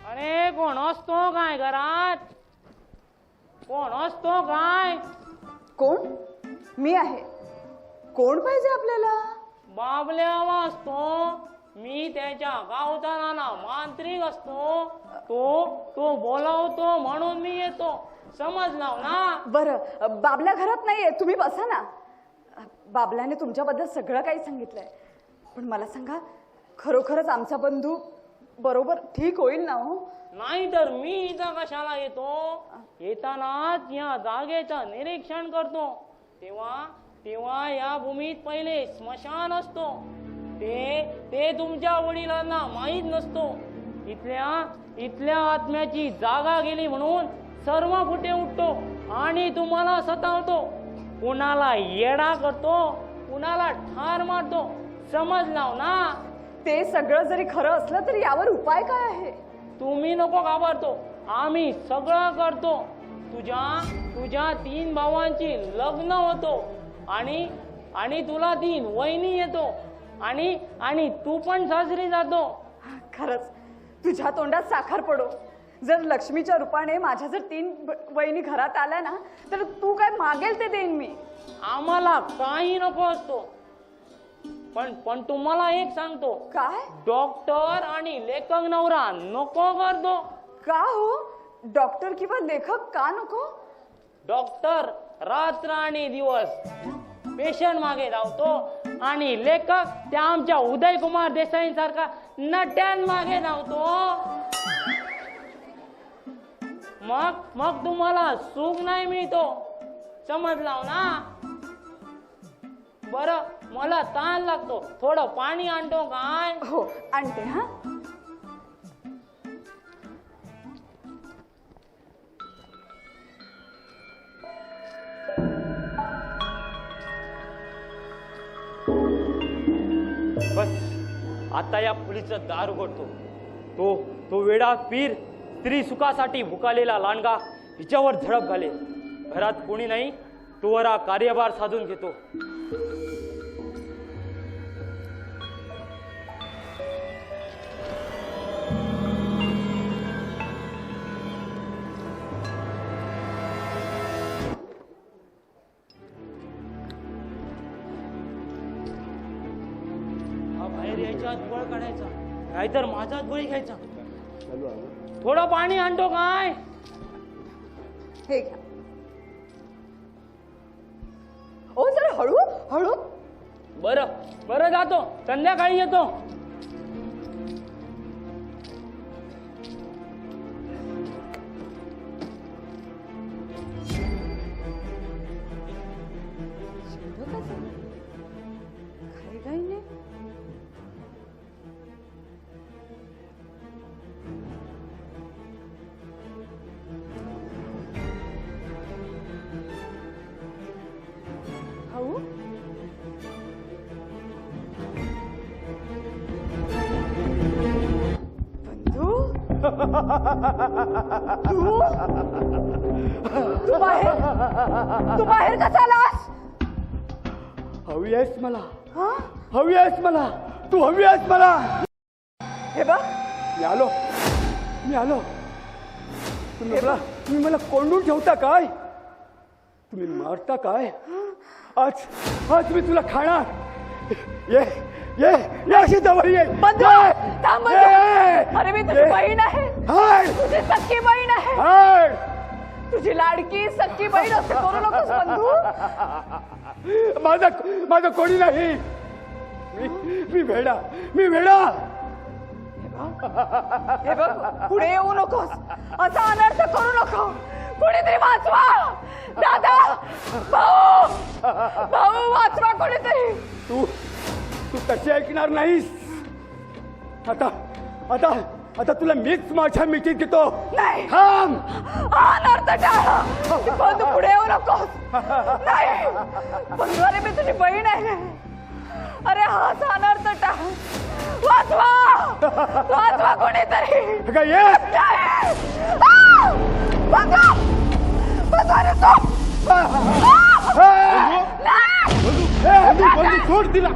S4: अरे कोण असतो काय घरात? कोण असतो काय?
S5: कोण? मी आहे. कोण पाहिजे आपल्याला?
S4: बाबल्या असतो. मी त्याच्या गावचा नाना मांत्रिक असतो. तो बोलावतो म्हणून मी येतो, समजला ना?
S5: बरं, बाबल्या घरात नाहीये, तुम्ही बसा ना. बाबल्याने तुमच्याबद्दल सगळं काही सांगितलंय, पण मला सांगा, खरोखरच आमचा बंधू बरोबर ठीक होईल ना? हो,
S4: नाही तर मी इथं कशाला येतो? येतानाच या जागेचं निरीक्षण करतो. तेव्हा या भूमीत पहिले स्मशान असतो. ते तुमच्या वडिलांना माहीत नसतो. इथल्या आत्म्याची जागा गेली म्हणून सर्व फुटे उठतो आणि तुम्हाला सतावतो. कुणाला येडा करतो, कुणाला ठार मारतो, समजला ना?
S5: ते सगळं जरी खरं असलं तरी यावर उपाय काय आहे?
S4: तुम्ही नको घाबरतो, आम्ही सगळं करतो. तुझ्या 3 भावांची लग्न होतो आणि तुला 3 वहिनी येतो आणि तू पण सासरी जातो.
S5: खरंच तुझ्या तोंडात साखर पडो. जर लक्ष्मीच्या रूपाने माझ्या जर 3 वहिनी घरात आल्या ना, तर तू काय मागेल ते देईन मी.
S4: आम्हाला काही नको असतो. पण तुम्हाला एक सांगतो,
S5: काय
S4: डॉक्टर आणि लेखक नवरा नको करतो.
S5: का हो? डॉक्टर किंवा लेखक का नको?
S4: डॉक्टर रात्र आणि दिवस पेशंट मागे धावतो आणि लेखक त्या आमच्या उदय कुमार देसाई सारखा नट्यान मागे धावतो. मग तुम्हाला सुख नाही मिळतो, समजला ना? बरं, मला ताण लागतो, थोडं पाणी आणतो काय?
S5: हो आणते हा.
S6: बस आता या फुलीचं दार उघडतो. तो वेडा पीर स्त्री सुखासाठी भुकालेला लांडगा हिच्यावर झडप घाले. घरात कोणी नाही तोवर हा कार्यभार साधून घेतो.
S4: बाहेर यायच्या गोळ काढायचा, नाहीतर माझाच गोळी घ्यायचा. थोडं पाणी आणतो काय?
S5: हे घ्या. ओ जरा हळू हळू.
S4: बरं जातो, संध्याकाळी येतो.
S5: तू बाहेर कसा आलास?
S7: हवी आहेस मला, हवी आहेस मला, तू हवी आहेस मला.
S5: हे बघ
S7: मी आलो. तुम्ही मला कोंडून ठेवता काय? तुम्ही मारता काय? आज मी तुला खाणार. ये अशी जवळ ये.
S5: थांब. अरे मी तुझी बहीण आहे, तुझी सख्खी बहीण आहे, तुझी लाडकी सख्खी बहीण. असं करू नकोस बंधू.
S7: माझं कोणी नाही. मी वेडा.
S5: हे बघ, पुढे येऊ नकोस, असा अनर्थ करू नको. कोणीतरी वाचवा. दादा, भाऊ वाचवा कोणीतरी.
S7: तू तशी ऐकणार नाहीस. आता तुला मीच माझ्या मिठीत घेतो.
S5: नाही,
S7: थांब.
S5: अनर्थ टाळ. बंधू पुढे येऊ नकोस. नाही बंधू, अरे मी तुझी बहीण आहे. अरे हाच अनर्थ टाळ. वाचवा कोणीतरी.
S7: सोड तिला.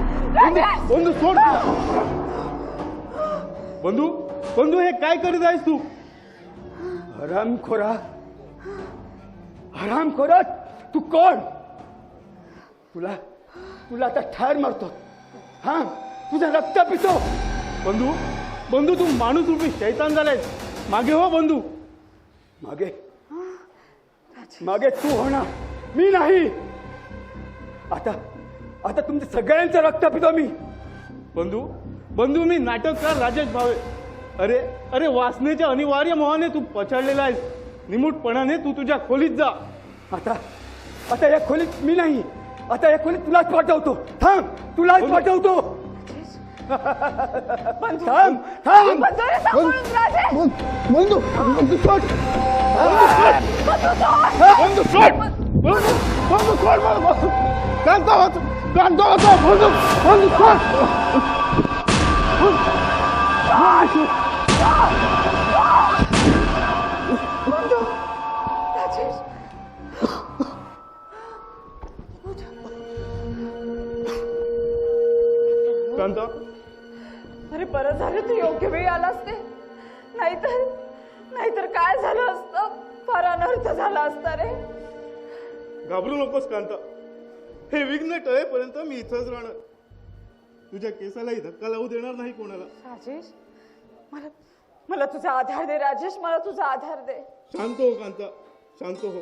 S8: बंधू हे काय करीत आहेस तू?
S7: हरामखोरा, तू कोण? तुला आता ठार मारतो. हा, तुझं रक्त पितो.
S8: बंधू तू माणूस रूपी शैतान झालायस. मागे हो बंधू.
S7: मागे तू होणार, मी नाही. आता तुमच्या सगळ्यांचं रक्त पितो मी.
S8: बंधू मी नाटककार राजेश भावे. अरे वासनेच्या अनिवार्य मोहाने तू पछाडलेला आहेस. निमूटपणाने तू तुझ्या खोलीत जा.
S7: आता या खोलीत मी नाही. आता या खोलीत तुलाच पाठवतो. थांब, तुलाच पाठवतो. थांब.
S9: बंधू सोड.
S8: कांता,
S5: अरे बरं झालं तू योग्य वेळी आलास ते. नाहीतर काय झालं असतं? फार अनर्थ झाला असता रे.
S8: घाबरू नकोस कांता. हे विघ्न टळेपर्यंत मी इथंच राहणार. तुझ्या केसालाही धक्का लावू देणार नाही कोणाला.
S5: राजेश, मला तुझा आधार दे राजेश, मला तुझा आधार दे.
S8: शांत हो कांता, शांत हो.